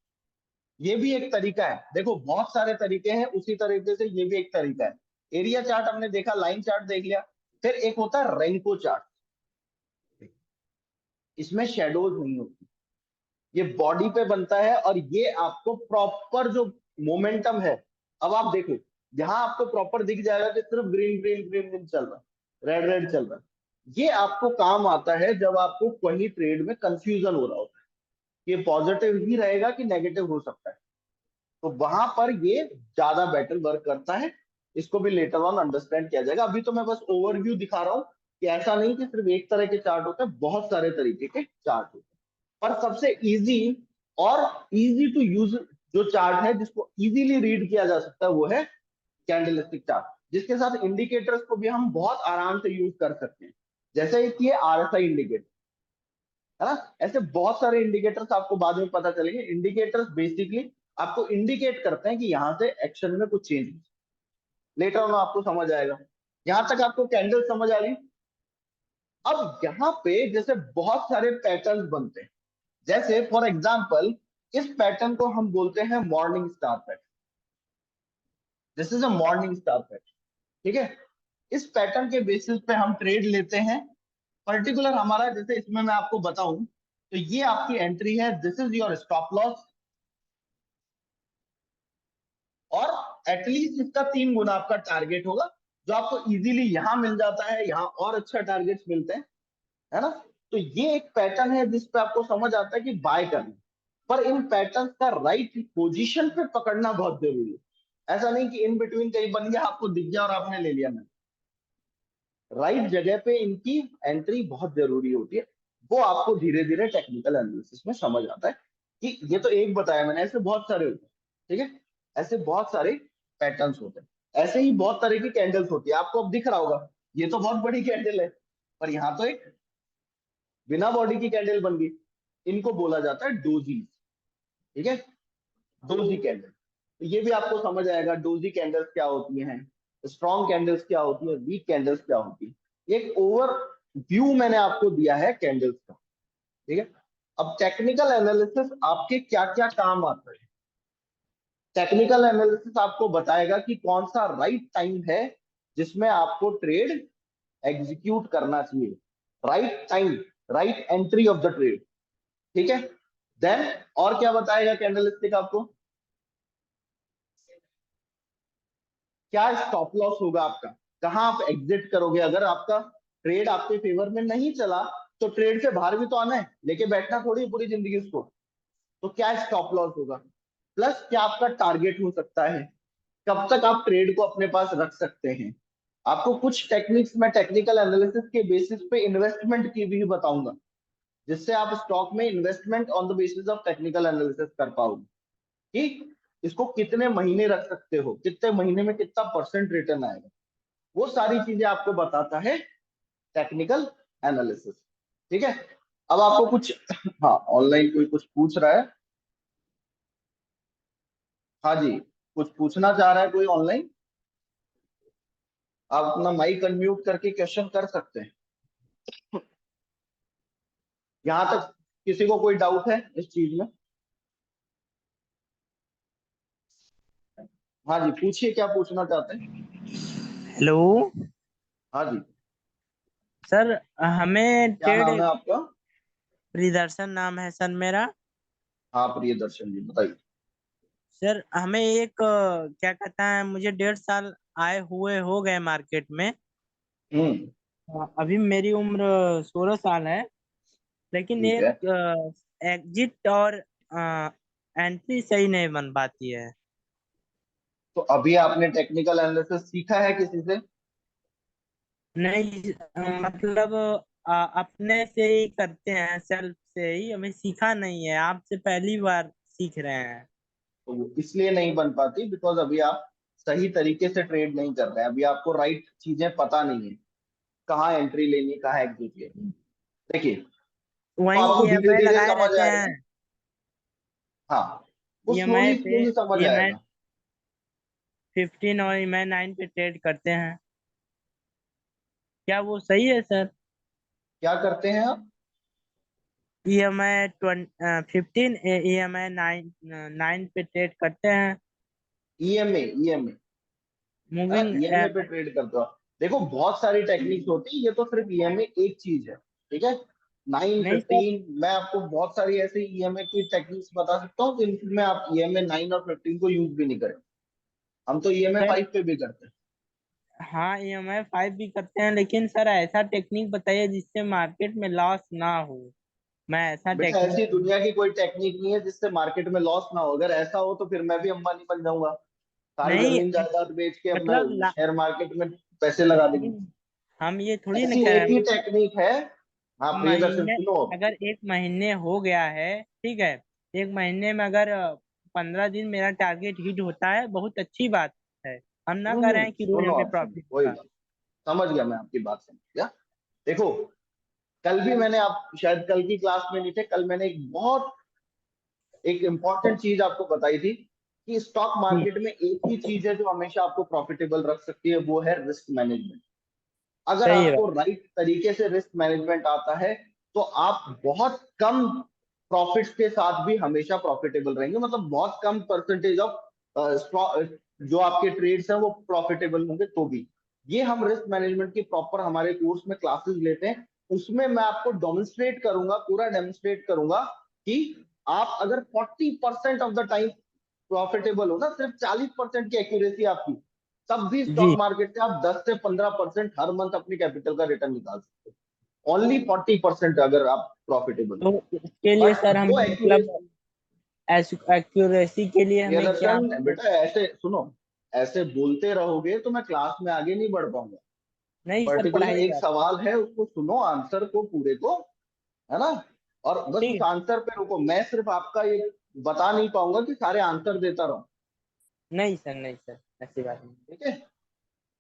ये भी एक तरीका है। देखो बहुत सारे तरीके हैं, उसी तरीके से ये भी एक तरीका है। एरिया चार्ट हमने देखा, लाइन चार्ट देख लिया। फिर एक होता है रेनको चार्ट। इसमें शेडोज नहीं होती, ये बॉडी पे बनता है, और ये आपको प्रॉपर जो मोमेंटम है, अब आप देखो, यहाँ आपको प्रॉपर दिख जाएगा कि सिर्फ ग्रीन ग्रीन ग्रीन ग्रीन चल रहा है, रेड रेड चल रहा है। ये आपको काम आता है जब आपको कहीं ट्रेड में कंफ्यूजन हो रहा होता है, ये पॉजिटिव ही रहेगा कि नेगेटिव हो सकता है, तो वहां पर ये ज्यादा बेटर वर्क करता है। इसको भी लेटर ऑन अंडरस्टैंड किया जाएगा, अभी तो मैं बस ओवरव्यू दिखा रहा हूँ कि ऐसा नहीं कि सिर्फ एक तरह के चार्ट होते हैं, बहुत सारे तरीके के चार्ट होते हैं। पर सबसे इजी और इजी टू यूज जो चार्ट है, जिसको इजीली रीड किया जा सकता है, वो है कैंडलस्टिक चार्ट, जिसके साथ इंडिकेटर्स को भी हम बहुत आराम से यूज कर सकते हैं। जैसे कि आरएसआई इंडिकेटर है ना, ऐसे बहुत सारे इंडिकेटर्स आपको बाद में पता चलेंगे। इंडिकेटर्स बेसिकली आपको इंडिकेट करते हैं कि यहाँ से एक्शन में कुछ चेंज, लेटर ऑन आपको समझ आएगा। यहां तक आपको कैंडल समझ आ गई। अब यहाँ पे जैसे बहुत सारे पैटर्न बनते हैं, जैसे फॉर एग्जाम्पल इस पैटर्न को हम बोलते हैं morning star pattern. This is a morning star pattern, ठीक है। इस पैटर्न के बेसिस पे हम ट्रेड लेते हैं। पर्टिकुलर हमारा, जैसे इसमें मैं आपको बताऊं, तो ये आपकी एंट्री है, this is your stop loss, और एटलीस्ट इसका 3 गुना आपका टारगेट होगा, जो आपको इजीली यहां मिल जाता है, यहाँ और अच्छा टारगेट्स मिलते हैं, है ना। तो ये एक पैटर्न है जिसपे आपको समझ आता है कि बाय करना, पर इन पैटर्न का राइट पोजीशन पे पकड़ना बहुत जरूरी है। ऐसा नहीं कि इन बिटवीन कहीं बन गया, आपको दिख गया और आपने ले लिया। मैंने राइट जगह पे इनकी एंट्री बहुत जरूरी होती है, वो आपको धीरे धीरे टेक्निकल एनालिसिस में समझ आता है। कि ये तो एक बताया मैंने, ऐसे बहुत सारे होते हैं, ठीक है। ऐसे बहुत सारे पैटर्न्स होते हैं, ऐसे ही बहुत तरह की कैंडल्स होती है। आपको अब दिख रहा होगा, ये तो बहुत बड़ी कैंडल है, पर यहाँ तो एक बिना बॉडी की कैंडल बन गई। इनको बोला जाता है डोजी, ठीक है, डोजी कैंडल। तो ये भी आपको समझ आएगा डोजी कैंडल्स क्या होती हैं, स्ट्रॉन्ग कैंडल्स क्या होती है, वीक कैंडल्स क्या होती है। एक ओवर व्यू मैंने आपको दिया है कैंडल्स का, ठीक है। अब टेक्निकल एनालिसिस आपके क्या क्या काम आता है। टेक्निकल एनालिसिस आपको बताएगा कि कौन सा राइट टाइम है जिसमें आपको ट्रेड एग्जीक्यूट करना चाहिए, right time, right entry of the trade, ठीक है। देन और क्या बताएगा कैंडलस्टिक आपको, क्या स्टॉप लॉस होगा आपका, कहां आप एग्जिट करोगे अगर आपका ट्रेड आपके फेवर में नहीं चला। तो ट्रेड से बाहर भी तो आना है, लेके बैठना थोड़ी पूरी जिंदगी उसको। तो क्या स्टॉप लॉस होगा, प्लस क्या आपका टारगेट हो सकता है, कब तक आप ट्रेड को अपने पास रख सकते हैं। आपको कुछ टेक्निक्स में टेक्निकल एनालिसिस के बेसिस पे इन्वेस्टमेंट की भी बताऊंगा, जिससे आप स्टॉक में investment on the basis of technical analysis कर पाओगे कि इसको कितने महीने रख सकते हो, कितने महीने में कितना परसेंट रिटर्न आएगा। वो सारी चीजें आपको बताता है टेक्निकल एनालिसिस, ठीक है। अब आपको कुछ हाँ, ऑनलाइन कोई कुछ पूछ रहा है। हाँ जी, कुछ पूछना चाह रहा है कोई ऑनलाइन, आप अपना माइक अनम्यूट करके क्वेश्चन कर सकते हैं। यहाँ तक किसी को कोई डाउट है इस चीज में? हाँ जी, पूछिए, क्या पूछना चाहते हैं। हेलो हाँ जी, सर, हमें क्या ट्रेड नाम है आपका? प्रियदर्शन नाम है सर मेरा। हाँ, प्रियदर्शन जी, बताइए। सर हमें एक क्या कहता है, मुझे 1.5 साल आए हुए हो गए मार्केट में। हम्म। अभी मेरी उम्र 16 साल है, लेकिन ठीक है, एक एग्जिट और एंट्री सही नहीं बन पाती है। तो अभी आपने टेक्निकल एनालिसिस सीखा है किसी से? नहीं, मतलब अपने से ही करते हैं, सेल्फ से ही, हमें सीखा नहीं है, आपसे पहली बार सीख रहे हैं। तो वो इसलिए नहीं बन पाती बिकॉज अभी आप सही तरीके से ट्रेड नहीं कर रहे हैं, अभी आपको राइट चीजें पता नहीं है, कहाँ एंट्री लेनी, कहाँ एग्जिट लेनी। देखिए, तो वही आपको धीरे ईएमआई धीरे लगाए समझ रहते आएगा। हैं। हाँ, वो ईएमआई स्लोली पे स्लोली समझ ईएमआई आएगा। 15 और ईएमआई 9 पे ट्रेड करते हैं, क्या वो सही है सर? क्या करते हैं आप? EMI 15, EMI 9 पे ट्रेड करते हैं। ईएमए ईएमए मूविंग ईएमए पे ट्रेड करते हो। देखो बहुत सारी टेक्निक्स होती है, ये तो सिर्फ ईएमए एक चीज है, ठीक है। 9 नहीं सर, 15 मैं आपको बहुत सारी ऐसी ईएमए की टेक्निक्स बता सकता हूँ जिनमें आप ईएमए 9 और 15 को यूज भी नहीं करें। हम तो ईएमए सर 5 पे भी करते हैं। हाँ EMI 5 भी करते हैं, लेकिन सर ऐसा टेक्निक बताइए जिससे मार्केट में लॉस ना हो। मैं ऐसा बेटा ऐसी टेक्निक दुनिया की कोई टेक्निक नहीं है जिससे मार्केट में लॉस ना हो। अगर ऐसा हो तो फिर मैं भी अंबानी बन जाऊंगा, सारी नहीं, जमीन जायदाद बेच के अपना मतलब शेयर मार्केट में पैसे लगा नहीं, देंगे। हम ये थोड़ी ना ऐसी कह एक रहे ही हैं। टेक्निक है। हाँ प्रियदर्शन महीने, सुनो। अगर एक महीने हो गया है, ठीक है, एक महीने में अगर 15 दिन मेरा टारगेट हिट होता है, बहुत अच्छी बात है। हम ना कह रहे हैं कि रोज सुनो हमें आप सुनो, प्रॉफिट वही होगा। बात समझ गया, मैं आपकी बात समझ गया। देखो कल भी मैंने, आप शायद कल की क्लास में नहीं थे, कल मैंने एक इम्पॉर्टेंट चीज आपको बताई थी कि स्टॉक जी मार्केट में एक ही चीज है जो हमेशा आपको प्रॉफिटेबल रख सकती है, वो है रिस्क मैनेजमेंट। अगर सही बात। आपको राइट तरीके से रिस्क मैनेजमेंट आता है तो आप बहुत कम प्रॉफिट्स के साथ भी हमेशा प्रॉफिटेबल रहेंगे, मतलब बहुत कम परसेंटेज ऑफ जो आपके ट्रेड्स हैं वो प्रॉफिटेबल होंगे तो भी। ये हम रिस्क मैनेजमेंट की प्रॉपर हमारे कोर्स में क्लासेस लेते हैं, उसमें मैं आपको डेमोन्स्ट्रेट करूंगा, पूरा डेमोन्स्ट्रेट करूंगा कि आप अगर 40% ऑफ द टाइम प्रॉफिटेबल हो ना, सिर्फ 40% की एक्यूरेसी आपकी, तब भी स्टॉक जी, मार्केट से आप 10 से 15% हर मंथ अपनी कैपिटल का रिटर्न निकाल सकते हो। ओनली 40% अगर आप प्रॉफिटेबल हो। तो इसके लिए बट सर वो हमें मतलब एक्यूरेसी, एक्यूरेसी के लिए हमें क्या प्रियदर्शन मतलब। बेटा ऐसे सुनो, ऐसे बोलते रहोगे तो मैं क्लास में आगे नहीं बढ़ पाऊंगा। नहीं सर, पर्टिकुलर पढ़ाइए एक आप। सवाल है उसको सुनो, आंसर को पूरे को, है ना, और बस ठीक उस है। आंसर पे रुको। मैं सिर्फ आपका ये बता नहीं पाऊंगा कि सारे आंसर देता रहूं, नहीं सर, नहीं सर, ऐसी बात नहीं। ठीक है।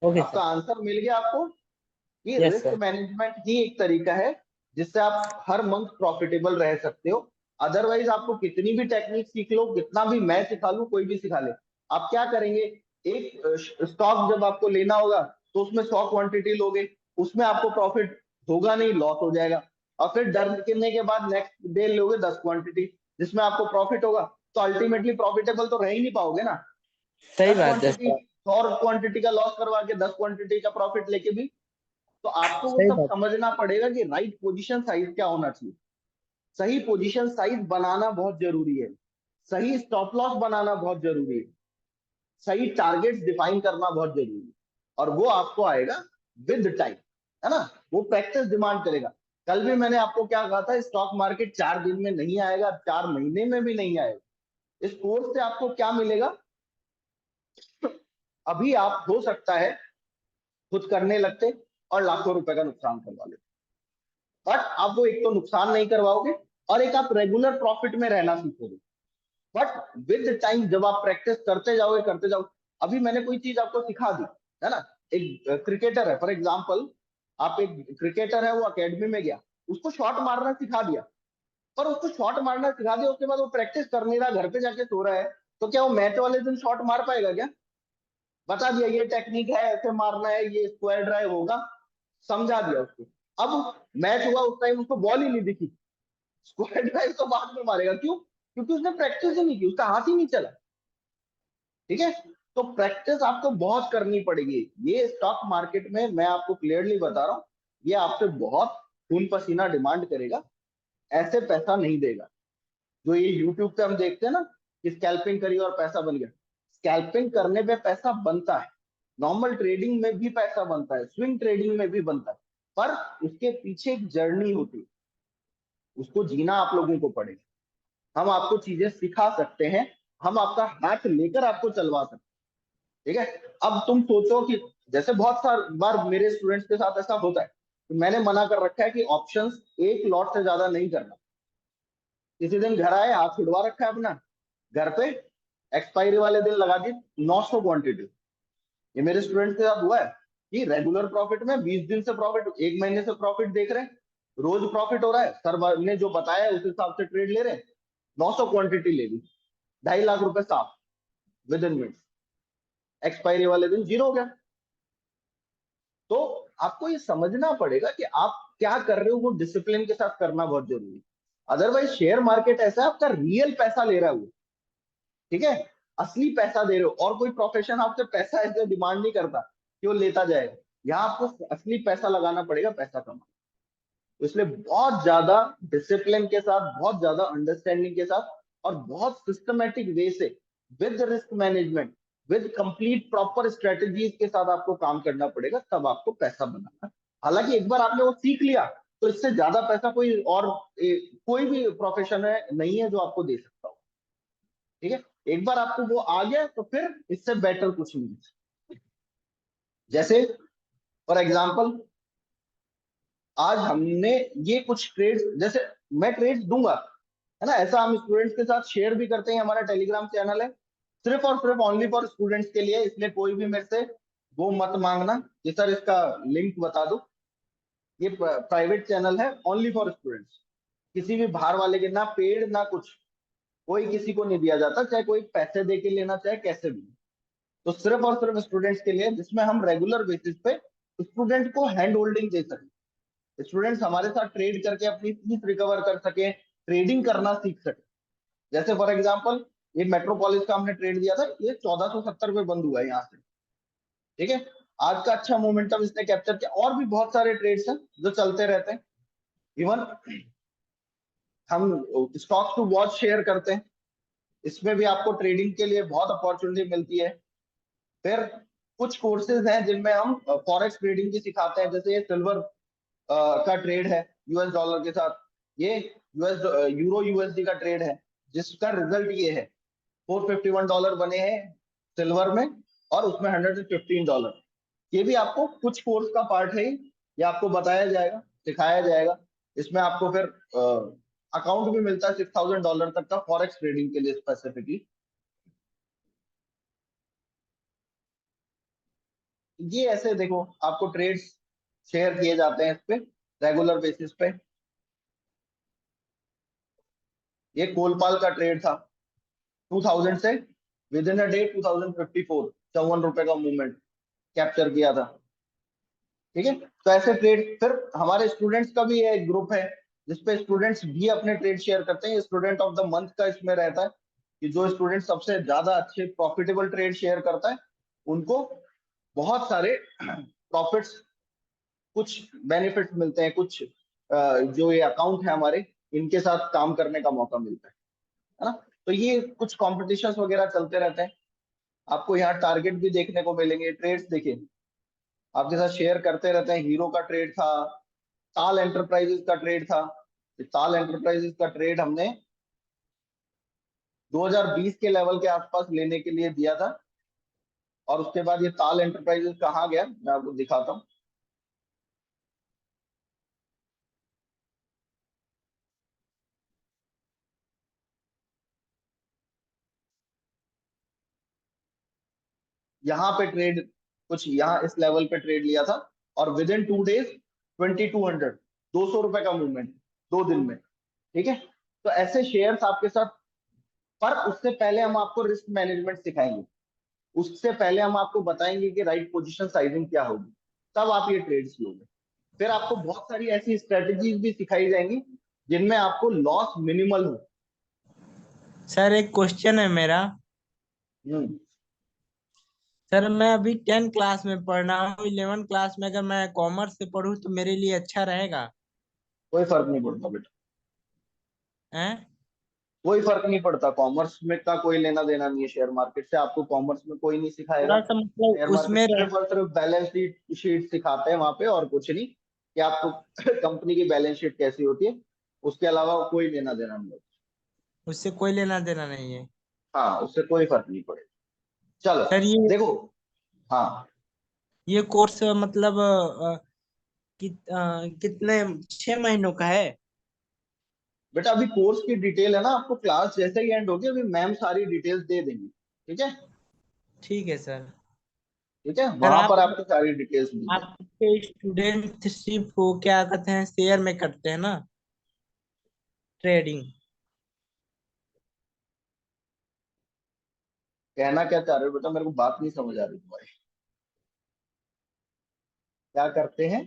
ओके आपका सर। आंसर मिल गया आपको कि यस रिस्क सर। मैनेजमेंट ही एक तरीका है जिससे आप हर मंथ प्रॉफिटेबल रह सकते हो। अदरवाइज आपको कितनी भी टेक्निक सीख लो, कितना भी मैं सिखा लूं, कोई भी सिखा ले, आप क्या करेंगे, एक स्टॉक जब आपको लेना होगा तो उसमें 100 क्वांटिटी लोगे, उसमें आपको प्रॉफिट होगा नहीं, लॉस हो जाएगा। और फिर डर करने के बाद नेक्स्ट डे लोगे 10 क्वांटिटी जिसमें आपको प्रॉफिट होगा, तो अल्टीमेटली प्रॉफिटेबल तो रह ही नहीं पाओगे ना। सही दस बात है क्वांटिटी सर। 100 क्वांटिटी का लॉस करवा के 10 क्वांटिटी का प्रॉफिट लेके भी, तो आपको वो सही सब बात। समझना पड़ेगा कि राइट पोजीशन साइज क्या होना चाहिए। सही पोजीशन साइज बनाना बहुत जरूरी है, सही स्टॉप लॉस बनाना बहुत जरूरी है, सही टारगेट्स डिफाइन करना बहुत जरूरी है, और वो आपको आएगा विद टाइम, है ना। वो प्रैक्टिस डिमांड करेगा। कल भी मैंने आपको क्या कहा था, स्टॉक मार्केट 4 दिन में नहीं आएगा, 4 महीने में भी नहीं आएगा। इस कोर्स से आपको क्या मिलेगा, अभी आप हो सकता है खुद करने लगते और लाखों रुपए का नुकसान करवा लेते, बट आप वो एक तो नुकसान नहीं करवाओगे और एक आप रेगुलर प्रॉफिट में रहना सीखोगे। बट विद टाइम जब आप प्रैक्टिस करते जाओगे, अभी मैंने कोई चीज आपको सिखा दी, है ना। एक क्रिकेटर है फॉर एग्जाम्पल, आप एक क्रिकेटर है, वो अकेडमी में गया, उसको शॉट मारना सिखा दिया, पर उसको शॉट मारना सिखा दिया, उसके बाद वो प्रैक्टिस कर नहीं रहा, घर पे जाके सो रहा है, तो क्या वो मैच वाले दिन शॉट मार पाएगा क्या। बता दिया ये टेक्निक है, ऐसे मारना है, ये स्क्वायर ड्राइव होगा, समझा दिया उसको। अब मैच हुआ, उस टाइम उसको बॉल ही नहीं दिखी, स्क्वायर ड्राइव तो बाद में मारेगा, क्यों, क्योंकि उसने प्रैक्टिस ही नहीं की, उसका हाथ ही नहीं चला, ठीक है। तो प्रैक्टिस आपको बहुत करनी पड़ेगी। ये स्टॉक मार्केट में मैं आपको क्लियरली बता रहा हूँ, ये आपसे बहुत खून पसीना डिमांड करेगा, ऐसे पैसा नहीं देगा। जो ये यूट्यूब पे हम देखते हैं ना कि स्कैल्पिंग करी और पैसा बन गया, स्कैल्पिंग करने पे पैसा बनता है, नॉर्मल ट्रेडिंग में भी पैसा बनता है, स्विंग ट्रेडिंग में भी बनता है, पर उसके पीछे एक जर्नी होती है, उसको जीना आप लोगों को पड़ेगा। हम आपको चीजें सिखा सकते हैं, हम आपका हाथ लेकर आपको चलवा सकते हैं, ठीक है। अब तुम सोचो कि जैसे बहुत सारी बार मेरे स्टूडेंट्स के साथ ऐसा होता है, तो मैंने मना कर रखा है कि ऑप्शंस एक लॉट से ज्यादा नहीं करना। किसी दिन घर आए, हाथ छुड़वा रखा है अपना घर पे, एक्सपायरी वाले दिन लगा दी 900 क्वांटिटी। ये मेरे स्टूडेंट के साथ हुआ है कि रेगुलर प्रॉफिट में 20 दिन से प्रॉफिट, एक महीने से प्रॉफिट देख रहे हैं, रोज प्रॉफिट हो रहा है, सर ने जो बताया उस हिसाब से ट्रेड ले रहे हैं, 900 क्वांटिटी ले ली, 2.5 लाख रुपए साफ विद इन मिनट्स, एक्सपायरी वाले दिन जीरो हो गया। तो आपको ये समझना पड़ेगा कि आप क्या कर रहे हो, वो डिसिप्लिन के साथ करना बहुत जरूरी है। अदरवाइज शेयर मार्केट ऐसा है, आपका रियल पैसा ले रहा है वो, ठीक है, असली पैसा दे रहे हो। और कोई प्रोफेशन आपसे पैसा ऐसे डिमांड नहीं करता कि वो लेता जाएगा। यहाँ आपको असली पैसा लगाना पड़ेगा पैसा कमाना। तो इसलिए बहुत ज्यादा डिसिप्लिन के साथ, बहुत ज्यादा अंडरस्टैंडिंग के साथ और बहुत सिस्टमेटिक वे से, with risk management, with complete proper strategies के साथ आपको काम करना पड़ेगा, तब आपको पैसा बनाना। हालांकि एक बार आपने वो सीख लिया तो इससे ज्यादा पैसा कोई और कोई भी प्रोफेशन है नहीं है जो आपको दे सकता हो, ठीक है। एक बार आपको वो आ गया तो फिर इससे बेटर कुछ नहीं है। जैसे फॉर एग्जाम्पल आज हमने ये कुछ ट्रेड्स, जैसे मैं ट्रेड्स दूंगा, है ना, ऐसा हम स्टूडेंट्स के साथ शेयर भी करते हैं। हमारा टेलीग्राम चैनल है सिर्फ और सिर्फ ओनली फॉर स्टूडेंट्स के लिए, इसलिए कोई भी मेरे से वो मत मांगना कि सर इसका लिंक बता दो। ये प्राइवेट चैनल है ओनली फॉर स्टूडेंट्स, किसी भी बाहर वाले के, ना पेड ना कुछ, कोई किसी को नहीं दिया जाता, चाहे कोई पैसे दे के लेना चाहे कैसे भी। तो सिर्फ और सिर्फ स्टूडेंट्स के लिए, जिसमें हम रेगुलर बेसिस पे स्टूडेंट को हैंड होल्डिंग दे सकें, स्टूडेंट्स हमारे साथ ट्रेड करके अपनी फीस रिकवर कर सके, ट्रेडिंग करना सीख सके। जैसे फॉर एग्जांपल ये मेट्रोपोलिस का हमने ट्रेड दिया था, ये 1470 पे बंद हुआ है यहाँ से, ठीक है। आज का अच्छा मोमेंटम इसने कैप्चर किया। और भी बहुत सारे ट्रेड्स हैं जो चलते रहते हैं। इवन हम स्टॉक टू वॉच शेयर करते हैं, इसमें भी आपको ट्रेडिंग के लिए बहुत अपॉर्चुनिटी मिलती है। फिर कुछ कोर्सेज हैं जिनमें हम फॉरेक्स ट्रेडिंग भी सिखाते हैं। जैसे ये सिल्वर का ट्रेड है यूएस डॉलर के साथ, ये यूएस यूरो यूएसडी का ट्रेड है, जिसका रिजल्ट ये है $451 बने हैं सिल्वर में, और उसमें $115। ये भी आपको कुछ कोर्स का पार्ट है, ये आपको बताया जाएगा, सिखाया जाएगा। इसमें आपको फिर अकाउंट भी मिलता है $6000 तक का फॉरेक्स ट्रेडिंग के लिए स्पेसिफिकली। ये ऐसे देखो आपको ट्रेड्स शेयर किए जाते हैं इस पे रेगुलर बेसिस पे। ये कोलपाल का ट्रेड था 2000 से विद इन अ डे 2054, ₹54 का मूवमेंट कैप्चर किया था, ठीक है। तो ऐसे ट्रेड, फिर हमारे स्टूडेंट्स का भी एक ग्रुप है जिसपे स्टूडेंट्स भी अपने ट्रेड शेयर करते हैं। स्टूडेंट ऑफ द मंथ का इसमें रहता है कि जो स्टूडेंट सबसे ज्यादा अच्छे प्रॉफिटेबल ट्रेड शेयर करता है उनको बहुत सारे प्रॉफिट्स, कुछ बेनिफिट्स मिलते हैं, कुछ जो ये अकाउंट है हमारे, इनके साथ काम करने का मौका मिलता है ना। तो ये कुछ कॉम्पिटिशन वगैरह चलते रहते हैं। आपको यहाँ टारगेट भी देखने को मिलेंगे। ट्रेड्स देखिए आपके साथ शेयर करते रहते हैं। हीरो का ट्रेड था, ताल एंटरप्राइजेस का ट्रेड था। ताल एंटरप्राइजेस का ट्रेड हमने 2020 के लेवल के आसपास लेने के लिए दिया था, और उसके बाद ये ताल एंटरप्राइजेस कहाँ गया मैं आपको दिखाता हूँ। यहाँ पे ट्रेड, कुछ यहाँ इस लेवल पे ट्रेड लिया था, और विद इन 2 डेज 2200, ₹200 का मूवमेंट 2 दिन में, ठीक है। तो ऐसे शेयर्स आपके साथ, पर उससे पहले हम आपको रिस्क मैनेजमेंट सिखाएंगे। उससे पहले हम आपको बताएंगे कि राइट पोजीशन साइजिंग क्या होगी, तब आप ये ट्रेड्स लोगे। फिर आपको बहुत सारी ऐसी स्ट्रेटजीज भी सिखाई जाएंगी जिनमें आपको लॉस मिनिमल हो। सर एक क्वेश्चन है मेरा। हम्म सर मैं अभी 10 क्लास में पढ़ रहा हूँ, 11 क्लास में अगर मैं कॉमर्स से पढूं तो मेरे लिए अच्छा रहेगा? कोई फर्क नहीं पड़ता बेटा, हैं? कोई फर्क नहीं पड़ता। कॉमर्स में का कोई लेना देना नहीं है शेयर मार्केट से। आपको कॉमर्स में कोई नहीं सिखाएगा। थोड़ा सा मतलब शेयर उसमें मार्केट सिर्फ और सिर्फ बैलेंस शीट सिखाते हैं वहां पे, और कुछ नहीं, कि आपको कंपनी की बैलेंस शीट कैसी होती है, उसके अलावा कोई लेना देना नहीं होता। उससे कोई लेना देना नहीं है। हाँ, उससे कोई फर्क नहीं पड़ेगा। चलो सर देखो। हाँ ये कोर्स मतलब कितने 6 महीनों का है? बेटा, अभी कोर्स की डिटेल है ना, आपको क्लास जैसे ही एंड होगी अभी मैम सारी डिटेल्स दे देंगी, ठीक है। ठीक है सर। ठीक है, सर वहां पर आपको सारी डिटेल्स मिल जाएगी। आपके स्टूडेंट सिर्फ वो क्या कहते हैं, शेयर में करते हैं ना, ट्रेडिंग? कहना क्या चाह रहे हो बेटा, मेरे को बात नहीं समझ आ रही तुम्हारी। क्या करते हैं?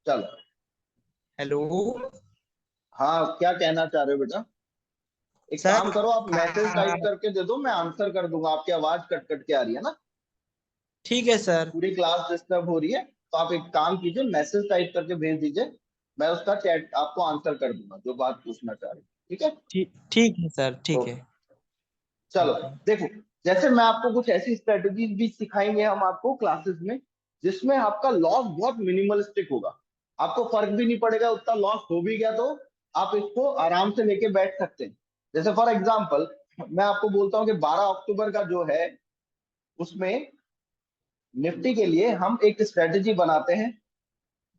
चलो, हेलो हाँ क्या कहना चाह रहे हो बेटा? एक सर। काम करो, आप मैसेज टाइप करके दे दो, मैं आंसर कर दूंगा। आपकी आवाज कट कट के आ रही है ना, ठीक है सर। पूरी क्लास डिस्टर्ब हो रही है। तो आप एक काम कीजिए, मैसेज टाइप करके भेज दीजिए, मैं उसका चैट आपको आंसर कर दूंगा जो बात पूछना चाह रहे हैं। ठीक है? ठीक है सर, ठीक है। ओके, चलो। देखो, जैसे मैं आपको कुछ ऐसी स्ट्रेटजीज भी सिखाएंगे हम आपको क्लासेस में, जिसमें आपका लॉस बहुत मिनिमलिस्टिक होगा। आपको फर्क भी नहीं पड़ेगा, उतना लॉस हो भी गया तो आप इसको आराम से लेके बैठ सकते हैं। जैसे फॉर एग्जांपल, मैं आपको बोलता हूँ कि 12 अक्टूबर का जो है, उसमें निफ्टी के लिए हम एक स्ट्रेटेजी बनाते हैं,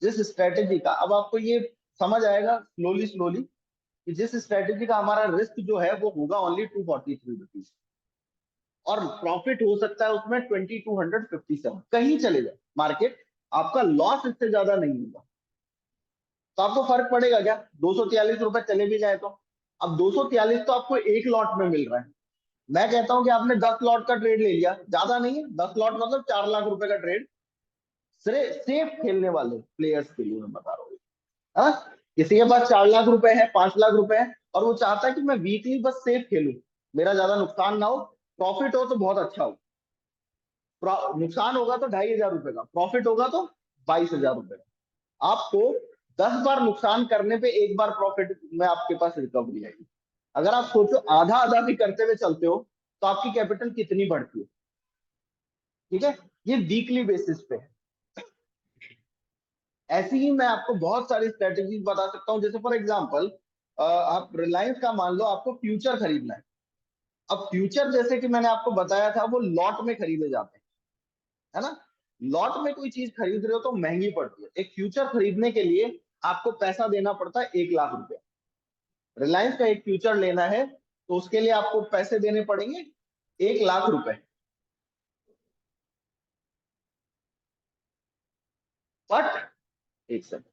जिस स्ट्रेटेजी का अब आपको ये समझ आएगा स्लोली स्लोली, कि जिस स्ट्रेटेजी का हमारा रिस्क जो है वो होगा ओनली 243 रुपीज, और प्रॉफिट हो सकता है उसमें 2257, कहीं चले जाए मार्केट, आपका लॉस इससे ज्यादा नहीं होगा। तो आपको फर्क पड़ेगा क्या? 243 रुपए चले भी जाए तो? अब 243 तो आपको एक लॉट में मिल रहा है। मैं कहता हूं कि आपने 10 लॉट का ट्रेड ले लिया, ज्यादा नहीं है, 10 लॉट मतलब 4 लाख रुपए का ट्रेड, सेफ खेलने वाले प्लेयर्स के लिए मैं बता रहा हूँ। हाँ, किसी के पास 4 लाख रुपए है, 5 लाख रुपए है, और वो चाहता है कि मैं वीकली बस सेफ खेलूं, मेरा ज्यादा नुकसान ना हो, प्रॉफिट हो तो बहुत अच्छा हो। नुकसान होगा तो 2,500 रुपए का, प्रॉफिट होगा तो 22,000 रुपए का। आपको 10 बार नुकसान करने पे एक बार प्रॉफिट में आपके पास रिकवरी आएगी। अगर आप सोचो आधा आधा भी करते हुए चलते हो, तो आपकी कैपिटल कितनी बढ़ती है। ठीक है? ये वीकली बेसिस पे है। ऐसी ही मैं आपको बहुत सारी स्ट्रेटेजीज बता सकता हूँ। जैसे फॉर एग्जांपल, आप रिलायंस का मान लो आपको फ्यूचर खरीदना है। अब फ्यूचर जैसे कि मैंने आपको बताया था, वो लॉट में खरीदे जाते हैं, है ना? लॉट में कोई चीज खरीद रहे हो तो महंगी पड़ती है। एक फ्यूचर खरीदने के लिए आपको पैसा देना पड़ता है 1 लाख रुपया। रिलायंस का एक फ्यूचर लेना है तो उसके लिए आपको पैसे देने पड़ेंगे 1 लाख रुपए। बट एक सेकंड,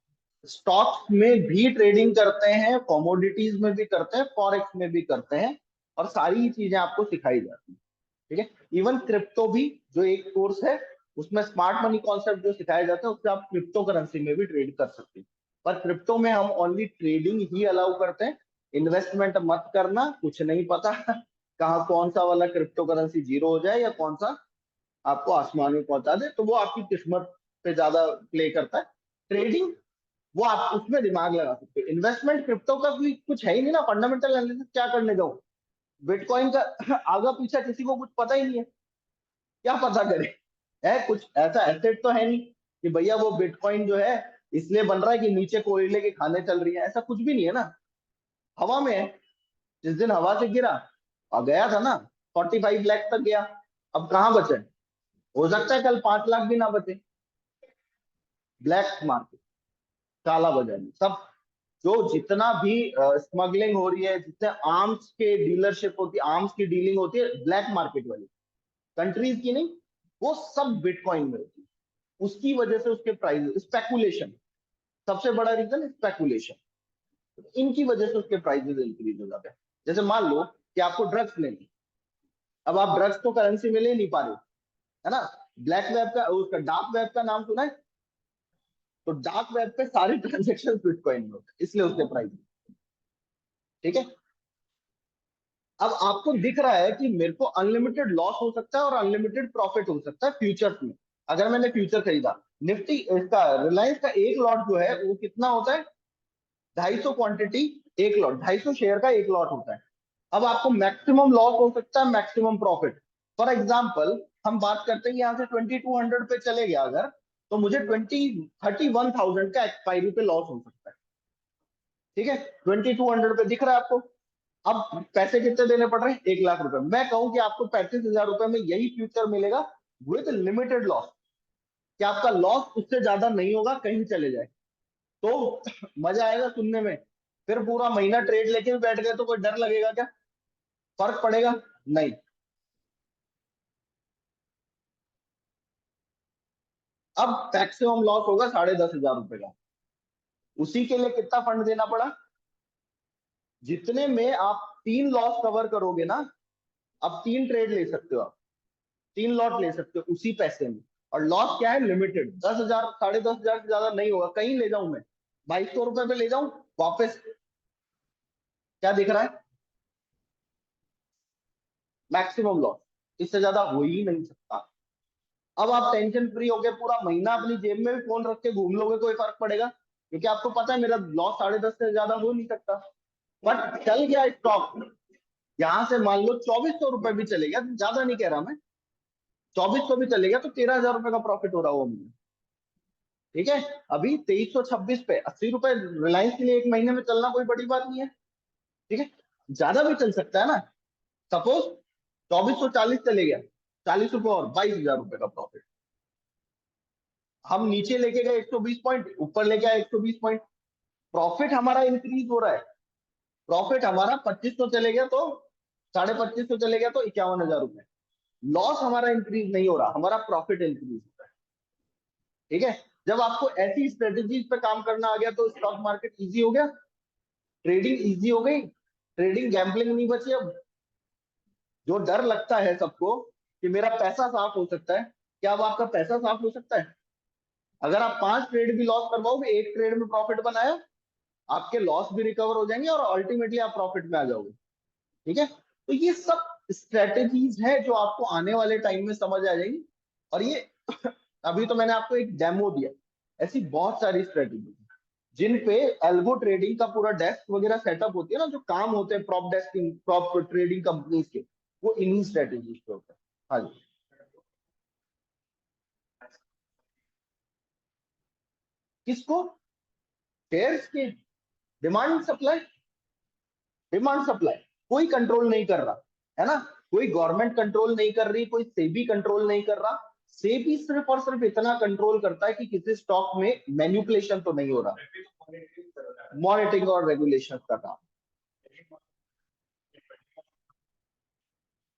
स्टॉक्स में भी ट्रेडिंग करते हैं, कमोडिटीज में भी करते हैं, फॉरेक्स में भी करते हैं, और सारी ही चीजें आपको सिखाई जाती है। ठीक है? इवन क्रिप्टो भी, जो एक कोर्स है, उसमें स्मार्ट मनी कॉन्सेप्ट जो सिखाया जाता है, उससे आप क्रिप्टो करेंसी में भी ट्रेड कर सकते हैं। पर क्रिप्टो में हम ओनली ट्रेडिंग ही अलाउ करते हैं, इन्वेस्टमेंट मत करना, कुछ नहीं पता कहाँ कौन सा वाला क्रिप्टो करेंसी जीरो हो जाए या कौन सा आपको आसमान में पहुंचा दे, तो वो आपकी किस्मत पे ज्यादा प्ले करता है। ट्रेडिंग, वो आप उसमें दिमाग लगा सकते हो। इन्वेस्टमेंट क्रिप्टो का भी कुछ है ही नहीं ना, फंडामेंटल एनालिसिस क्या करने जाओ? बिटकॉइन का आगा पीछा किसी को कुछ पता ही नहीं है, क्या पता करे? है कुछ ऐसा एसेट तो है नहीं कि भैया वो बिटकॉइन जो है इसलिए बन रहा है कि नीचे कोयले की खाने चल रही है, ऐसा कुछ भी नहीं है ना। हवा में है, जिस दिन हवा से गिरा और गया था ना, 45 लाख तक गया, अब कहाँ बचे? हो सकता है कल 5 लाख भी ना बचे। ब्लैक मार्केट, काला बाजारी, सब जो जितना भी स्मगलिंग हो रही है, जितने आर्म्स के डीलरशिप होती है, आर्म्स की डीलिंग होती है ब्लैक मार्केट वाली, कंट्रीज की नहीं, वो सब बिटकॉइन में होती है। उसकी वजह से उसके प्राइस, स्पेकुलेशन, सबसे बड़ा रीजन स्पेकुलेशन, इनकी वजह से उसके प्राइसेस इंक्रीज हो जाते हैं। जैसे मान लो कि आपको ड्रग्स लेनी, अब आप ड्रग्स तो करेंसी में ले नहीं पा रहे हो, है ना? ब्लैक वेब का, उसका डार्क वेब का नाम सुना है? तो डार्क वेब पे सारे ट्रांजेक्शन बिटकॉइन में होते हैं, इसलिए उसके प्राइस। ठीक है? अब आपको दिख रहा है कि मेरे को अनलिमिटेड लॉस हो सकता है और अनलिमिटेड प्रॉफिट हो सकता है फ्यूचर्स में। अगर मैंने फ्यूचर खरीदा, निफ्टी इसका, रिलायंस का एक लॉट जो है वो कितना होता है? 250 क्वांटिटी, एक लॉट, 250 शेयर का एक लॉट होता है। अब आपको मैक्सिमम लॉस हो सकता है, मैक्सिमम प्रॉफिट। फॉर एग्जाम्पल, हम बात करते हैं यहाँ से 2200 पे चले गया अगर, तो मुझे 31,000 का एक्सपायरी पे लॉस हो सकता है। ठीक है? 2200 पे दिख रहा है आपको। अब पैसे कितने देने पड़ रहे हैं? 1 लाख रुपए। मैं कहूं कि आपको 35,000 रुपए में यही फ्यूचर मिलेगा विद लिमिटेड लॉस, कि आपका लॉस उससे ज्यादा नहीं होगा, कहीं चले जाए तो मजा आएगा सुनने में। फिर पूरा महीना ट्रेड लेके भी बैठ गए तो कोई डर लगेगा क्या? फर्क पड़ेगा? नहीं। अब मैक्सिमम लॉस होगा 10,500 रुपए का। उसी के लिए कितना फंड देना पड़ा? जितने में आप 3 लॉस कवर करोगे ना, अब 3 ट्रेड ले सकते हो आप, 3 लॉट ले सकते हो उसी पैसे में, और लॉस क्या है, लिमिटेड, 10,000 10,500 से ज्यादा नहीं होगा। कहीं ले जाऊं मैं, 2200 रुपए पे ले जाऊं वापस, क्या दिख रहा है, मैक्सिमम लॉस, इससे ज्यादा हो ही नहीं सकता। अब आप टेंशन फ्री हो गए, पूरा महीना अपनी जेब में भी फोन रख के घूम लोगे, कोई फर्क पड़ेगा, क्योंकि आपको पता है मेरा लॉस 10.5 से ज्यादा हो नहीं सकता। बट चल गया स्टॉक, यहां से मान लो 2400 रुपए भी चले गया, ज्यादा नहीं कह रहा मैं, 2400 भी चले गया तो 13,000 रुपए का प्रॉफिट हो रहा हो मुझे। ठीक है, अभी 2326 पे 80 रुपए रिलायंस के लिए एक महीने में चलना कोई बड़ी बात नहीं है। ठीक है, ज्यादा भी चल सकता है ना, सपोज 2440 चले गया, 40 रुपए और 22,000 रुपए का प्रॉफिट। हम नीचे लेके गए 120 पॉइंट, ऊपर लेके आए 120 पॉइंट, प्रॉफिट हमारा इंक्रीज हो रहा है। प्रॉफिट हमारा 2500 चले गया तो 2550 चले गया तो 51,000 रुपए, लॉस हमारा इंक्रीज नहीं हो रहा, हमारा प्रॉफिट इंक्रीज हो रहा है। ठीक है, जब आपको ऐसी स्ट्रेटेजीज पे काम करना आ गया तो स्टॉक मार्केट इजी हो गया, ट्रेडिंग इजी हो गई, ट्रेडिंग गैम्बलिंग नहीं बची अब। जो डर लगता है सबको कि मेरा पैसा साफ हो सकता है, क्या अब आपका पैसा साफ हो सकता है? अगर आप 5 ट्रेड भी लॉस करवाओगे, एक ट्रेड में प्रॉफिट बनाया, आपके लॉस भी रिकवर हो जाएंगे और अल्टीमेटली आप प्रॉफिट में आ जाओगे। ठीक है, तो ये सब स्ट्रेटेजीज है जो आपको आने वाले टाइम में समझ आ जाएगी। और ये अभी तो मैंने आपको एक डेमो दिया, ऐसी बहुत सारी स्ट्रेटेजी जिन पे एल्गो ट्रेडिंग का पूरा डेस्क वगैरह सेटअप होती है ना, जो काम होते हैं प्रॉप डेस्किंग, प्रॉप ट्रेडिंग कंपनीज के, वो इन्हीं स्ट्रेटेजीज पे होता है। हाँ जी, किसको, शेयर्स की डिमांड सप्लाई, डिमांड सप्लाई कोई कंट्रोल नहीं कर रहा है ना, कोई गवर्नमेंट कंट्रोल नहीं कर रही, कोई सेबी कंट्रोल नहीं कर रहा। सेबी सिर्फ और सिर्फ इतना कंट्रोल करता है कि किसी स्टॉक में मैन्युपुलेशन तो नहीं हो रहा, मॉनिटरिंग और रेगुलेशन का काम।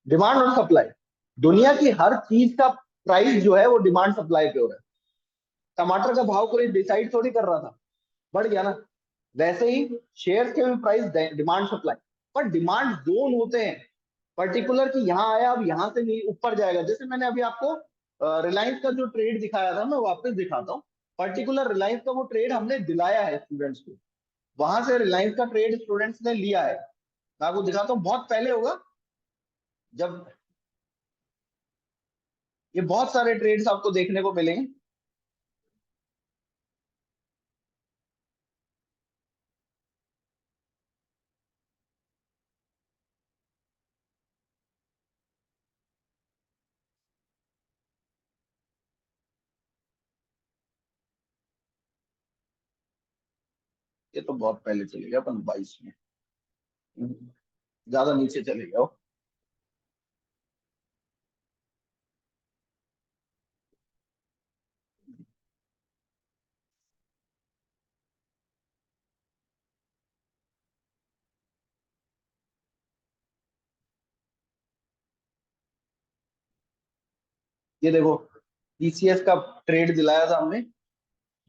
डिमांड और सप्लाई, दुनिया की हर चीज का प्राइस जो है वो डिमांड सप्लाई पे हो रहा है। टमाटर का भाव कोई डिसाइड थोड़ी कर रहा था, बढ़ गया ना, वैसे ही शेयर के भी प्राइस डिमांड सप्लाई, पर डिमांड जोन होते हैं पर्टिकुलर कि यहाँ आया अब यहाँ से नहीं ऊपर जाएगा। जैसे मैंने अभी आपको रिलायंस का जो ट्रेड दिखाया था, मैं वापस दिखाता हूँ। पर्टिकुलर रिलायंस का वो ट्रेड हमने दिलाया है स्टूडेंट्स को, वहां से रिलायंस का ट्रेड स्टूडेंट्स ने लिया है। मैं आपको दिखाता हूँ, बहुत पहले होगा जब, ये बहुत सारे ट्रेड्स आपको देखने को मिलेंगे। ये तो बहुत पहले चले गया, अपन 22 में, ज्यादा नीचे चले गया वो। ये देखो, टीसीएस का ट्रेड दिलाया था हमने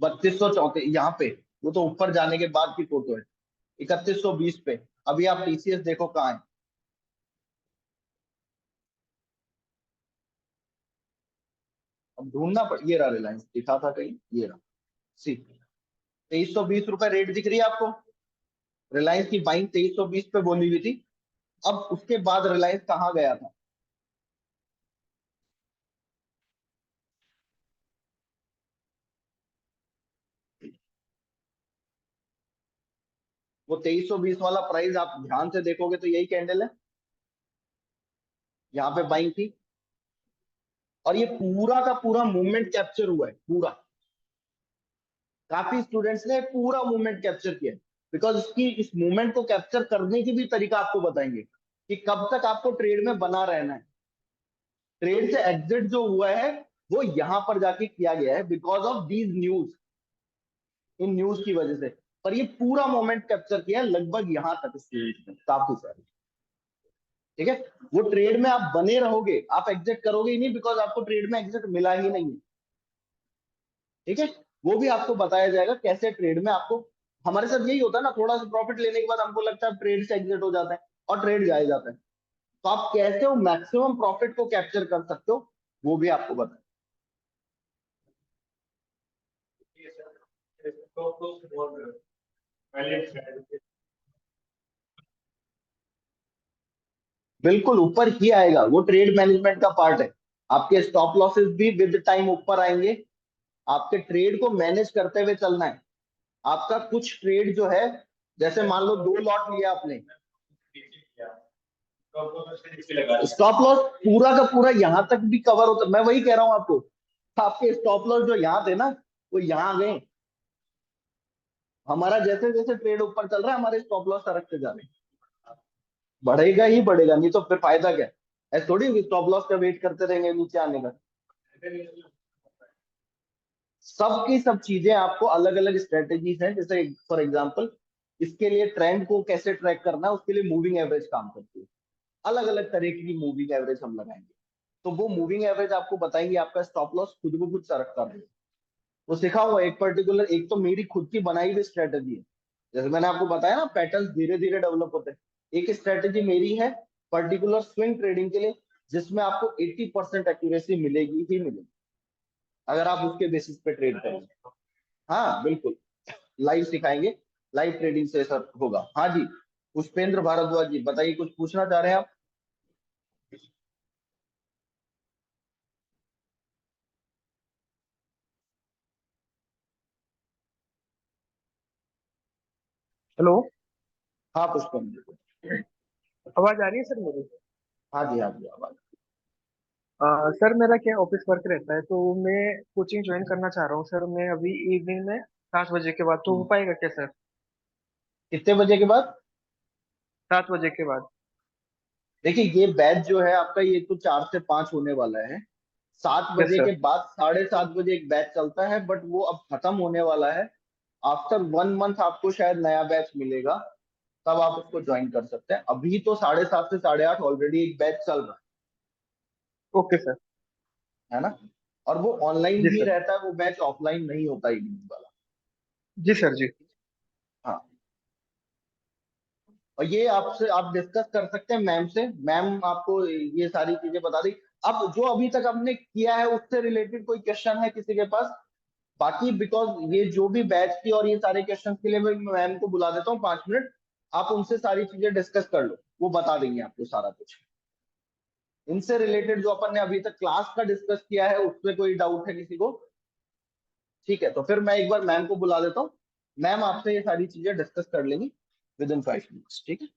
3234, यहाँ पे, वो तो ऊपर जाने के बाद की फोटो है, 3120 पे। अभी आप टीसीएस देखो कहाँ है, अब ढूंढना पड़, ये रहा रिलायंस, दिखा था कहीं, ये रहा, सी 2320 रुपए रेट दिख रही है आपको, रिलायंस की बाइंग 2320 पे बोली हुई थी। अब उसके बाद रिलायंस कहाँ गया था, वो 2320 वाला प्राइस आप ध्यान से देखोगे तो यही कैंडल है, यहाँ पे बाइंग थी। और ये पूरा का पूरा मूवमेंट कैप्चर हुआ है, पूरा, काफी स्टूडेंट्स ने पूरा मूवमेंट कैप्चर किया, बिकॉज इसकी, इस मूवमेंट को कैप्चर करने की भी तरीका आपको बताएंगे कि कब तक आपको ट्रेड में बना रहना है। ट्रेड से एग्जिट जो हुआ है वो यहां पर जाके किया गया है because of these news, in news की वजह से। पर ये पूरा मोमेंट कैप्चर किया है लगभग यहां तक इस सीरीज में, काफी सारे। ठीक है, वो ट्रेड में आप बने रहोगे, आप एग्जिट करोगे ही नहीं, बिकॉज आपको ट्रेड में एग्जिट मिला ही नहीं है। ठीक है, वो भी आपको बताया जाएगा कैसे ट्रेड में आपको, हमारे साथ यही होता है ना, थोड़ा सा प्रॉफिट लेने के बाद हमको लगता है ट्रेड से एग्जिट हो जाता है और ट्रेड जाया जाता है, तो आप कैसे वो मैक्सिमम प्रॉफिट को कैप्चर कर सकते हो, वो भी आपको बताएं। बिल्कुल ऊपर ही आएगा, वो ट्रेड मैनेजमेंट का पार्ट है। आपके स्टॉप लॉसेस भी विद टाइम ऊपर आएंगे। आपके ट्रेड को मैनेज करते हुए चलना है। आपका कुछ ट्रेड जो है, जैसे मान लो 2 लॉट लिया आपने, स्टॉप लॉस पूरा का पूरा यहां तक भी कवर होता, मैं वही कह रहा हूं आपको। आपके स्टॉप लॉस जो यहाँ थे ना, वो यहाँ आ गए। हमारा जैसे जैसे ट्रेड ऊपर चल रहा है, हमारे स्टॉप लॉस सरकते जा रहे हैं। बढ़ेगा ही बढ़ेगा, नहीं तो फिर फायदा क्या है? ऐसे थोड़ी स्टॉप लॉस का वेट करते रहेंगे नीचे आने का। सब की सब चीजें आपको अलग अलग स्ट्रेटेजीज हैं। जैसे फॉर एग्जांपल, इसके लिए ट्रेंड को कैसे ट्रैक करना है, उसके लिए मूविंग एवरेज काम करती है। अलग अलग तरह की मूविंग एवरेज हम लगाएंगे, तो वो मूविंग एवरेज आपको बताएंगे आपका स्टॉप लॉस खुद ब खुद सरकता रहेगा। वो सिखा हुआ एक पर्टिकुलर, एक तो मेरी खुद की बनाई हुई स्ट्रेटेजी है। जैसे मैंने आपको बताया ना, पैटर्न धीरे धीरे डेवलप होते हैं। एक स्ट्रेटेजी मेरी है पर्टिकुलर स्विंग ट्रेडिंग के लिए, जिसमें आपको 80% एक्यूरेसी मिलेगी ही मिलेगी, अगर आप उसके बेसिस पे ट्रेड करेंगे। हाँ बिल्कुल, लाइव सिखाएंगे। लाइव ट्रेडिंग से सर होगा। हाँ जी, पुष्पेंद्र भारद्वाज जी बताइए, कुछ पूछना चाह रहे हैं आप? हेलो। हाँ पुष्पेंद्र जी। आवाज आ रही है सर मेरी? हाँ जी, हाँ जी, आवाज। सर मेरा क्या ऑफिस वर्क रहता है, तो मैं कोचिंग ज्वाइन करना चाह रहा हूँ सर। मैं अभी इवनिंग में 7 बजे के बाद, तो हो पाएगा क्या सर? कितने बजे के बाद? 7 बजे के बाद। देखिए, ये बैच जो है आपका, ये तो 4 से 5 होने वाला है। सात यस बजे सर। के बाद 7:30 बजे एक बैच चलता है, बट वो अब खत्म होने वाला है। आफ्टर 1 मंथ आपको शायद नया बैच मिलेगा, तब आप उसको ज्वाइन कर सकते हैं। अभी तो 7:30 से 8:30 ऑलरेडी एक बैच चल रहा ओके सर। है ना। और वो ऑनलाइन जी ही सर। रहता है, वो बैच ऑफलाइन नहीं होता इवनिंग वाला। जी सर जी। हाँ, और ये आपसे आप डिस्कस कर सकते हैं मैम से। मैम आपको ये सारी चीजें बता दी। अब जो अभी तक आपने किया है उससे रिलेटेड कोई क्वेश्चन है किसी के पास? बाकी बिकॉज ये जो भी बैच थी और ये सारे क्वेश्चन के लिए मैं मैम को बुला देता हूँ 5 मिनट, आप उनसे सारी चीजें डिस्कस कर लो, वो बता देंगे आपको सारा कुछ। इनसे रिलेटेड जो अपन ने अभी तक क्लास का डिस्कस किया है, उसमें कोई डाउट है किसी को? ठीक है, तो फिर मैं एक बार मैम को बुला देता हूँ। मैम आपसे ये सारी चीजें डिस्कस कर लेंगी विद इन 5 मिनट्स, ठीक है?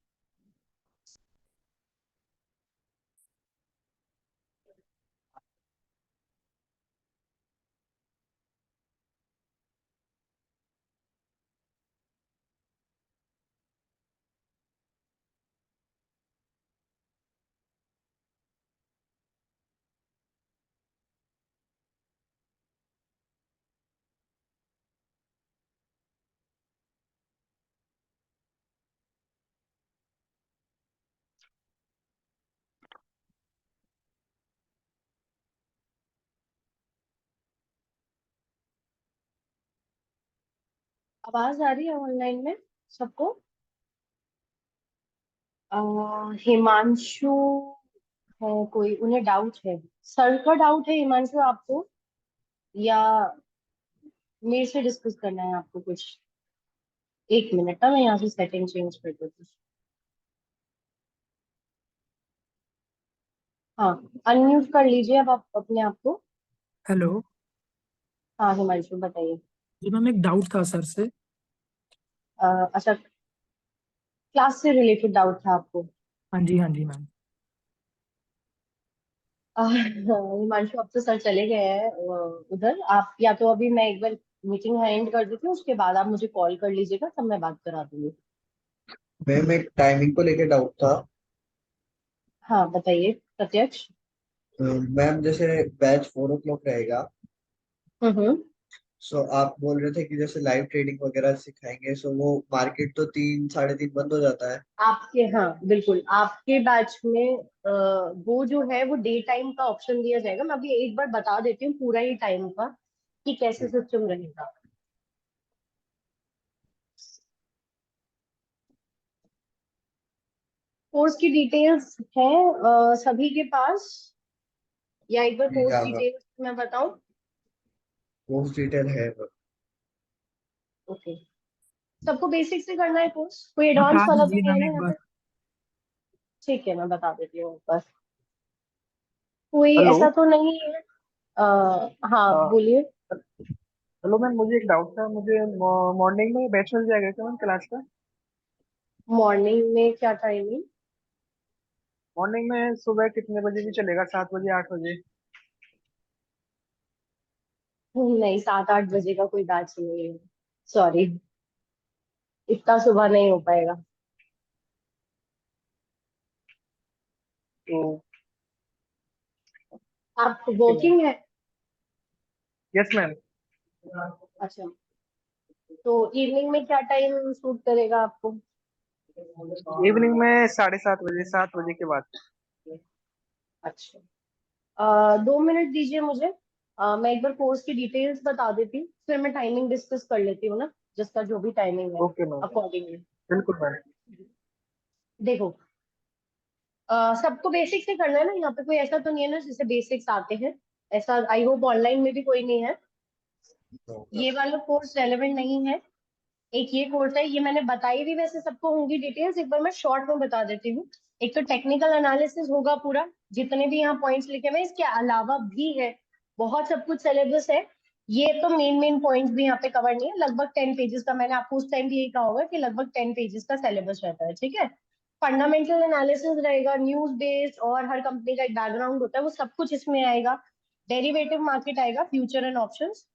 आवाज आ रही है ऑनलाइन में सबको? हिमांशु है कोई, उन्हें डाउट है। सर का डाउट है हिमांशु आपको, या मेरे से डिस्कस करना है आपको कुछ? एक मिनट ना, मैं यहाँ से सेटिंग चेंज कर देती हूँ। हाँ, अनम्यूट कर लीजिए अब आप अपने आप को। हेलो। हाँ हिमांशु बताइए। जी मैम, एक डाउट था सर से। अच्छा, क्लास से रिलेटेड डाउट था आपको? हाँ जी, हाँ जी मैम। हिमांशु अब तो सर चले गए हैं उधर। आप या तो अभी मैं एक बार मीटिंग एंड कर देती हूँ, उसके बाद आप मुझे कॉल कर लीजिएगा, तब मैं बात करा दूंगी। मैम एक टाइमिंग को लेके डाउट था। हाँ बताइए प्रत्यक्ष। मैम जैसे बैच 4 o'clock रहेगा, हम्म। सो आप बोल रहे थे कि जैसे लाइव ट्रेडिंग वगैरह सिखाएंगे, सो वो मार्केट तो 3 साढ़े 3 बंद हो जाता है। आपके, हाँ बिल्कुल, आपके बैच में वो जो है वो डे टाइम का ऑप्शन दिया जाएगा। मैं अभी एक बार बता देती हूँ पूरा ही टाइम का कि कैसे सिस्टम रहेगा। कोर्स की डिटेल्स है सभी के पास, या एक बार जी कोर्स हाँ मैम, डिटेल्स मैं बताऊं? कोर्स डिटेल है मैम। ओके, सबको बेसिक से करना है कोर्स, कोई एडवांस बता वाला तो दीजिए नहीं है मैम ना एक यहाँ बार। पे? ठीक है, मैं बता देती हूँ बस, कोई हेलो। ऐसा तो नहीं है। हाँ बोलिए। हेलो मैम, मुझे एक डाउट था। मुझे मॉर्निंग में बैच मिल जाएगा क्या मैम क्लास का? मॉर्निंग में क्या टाइमिंग? मॉर्निंग में सुबह कितने बजे भी चलेगा, 7 बजे 8 बजे? नहीं, 7-8 बजे का कोई बैच नहीं है, सॉरी, इतना सुबह नहीं हो पाएगा। तो आप वर्किंग है? Yes ma'am. अच्छा, तो इवनिंग में क्या टाइम सूट करेगा आपको? इवनिंग में 7:30 बजे, 7 बजे के बाद। अच्छा, 2 मिनट दीजिए मुझे, मैं एक बार कोर्स की डिटेल्स बता देती हूँ, फिर मैं टाइमिंग डिस्कस कर लेती हूँ ना, जिसका जो भी टाइमिंग है ओके मैम। अकॉर्डिंगली। बिल्कुल मैम। देखो, सबको बेसिक से करना है ना, यहाँ पे कोई ऐसा तो नहीं है ना जिसे बेसिक्स आते हैं, ऐसा आई होप ऑनलाइन में भी कोई नहीं है। ये वाला कोर्स रेलेवेंट नहीं है, एक ये कोर्स है, ये मैंने बताई भी वैसे सबको होंगी डिटेल्स, एक बार मैं शॉर्ट में बता देती हूँ। एक तो टेक्निकल एनालिसिस होगा पूरा, जितने भी यहाँ पॉइंट्स लिखे हुए हैं, इसके अलावा भी है बहुत सब कुछ सिलेबस है। ये तो मेन मेन पॉइंट्स भी यहाँ पे कवर नहीं है, लगभग 10 पेजेस का, मैंने आपको उस टाइम भी यही कहा होगा कि लगभग 10 पेजेस का सिलेबस रहता है, ठीक है। फंडामेंटल एनालिसिस रहेगा, न्यूज बेस्ड, और हर कंपनी का एक बैकग्राउंड होता है, वो सब कुछ इसमें आएगा। डेरिवेटिव मार्केट आएगा, फ्यूचर एंड ऑप्शंस,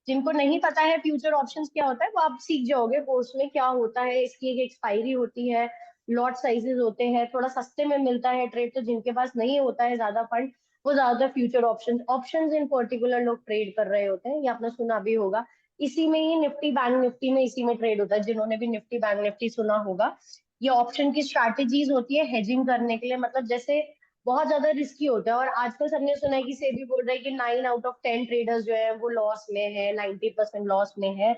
जिनको नहीं पता है फ्यूचर ऑप्शंस क्या होता है वो आप सीख जाओगे कोर्स में, क्या होता है, इसकी एक एक्सपायरी होती है, लॉट साइजेस होते हैं, थोड़ा सस्ते में मिलता है ट्रेड, तो जिनके पास नहीं होता है ज्यादा फंड, वो ज्यादातर फ्यूचर ऑप्शंस ऑप्शंस इन पर्टिकुलर लोग ट्रेड कर रहे होते हैं, ये आपने सुना भी होगा। इसी में ही निफ्टी बैंक निफ्टी में इसी में ट्रेड होता है, जिन्होंने भी निफ्टी बैंक निफ्टी सुना होगा। ये ऑप्शन की स्ट्रैटेजीज होती है हेजिंग करने के लिए, मतलब जैसे बहुत ज्यादा रिस्की होता है, और आजकल सबने सुना है कि सेबी बोल रहा है कि 9 आउट ऑफ 10 ट्रेडर्स जो है वो लॉस में है, 90% लॉस में है।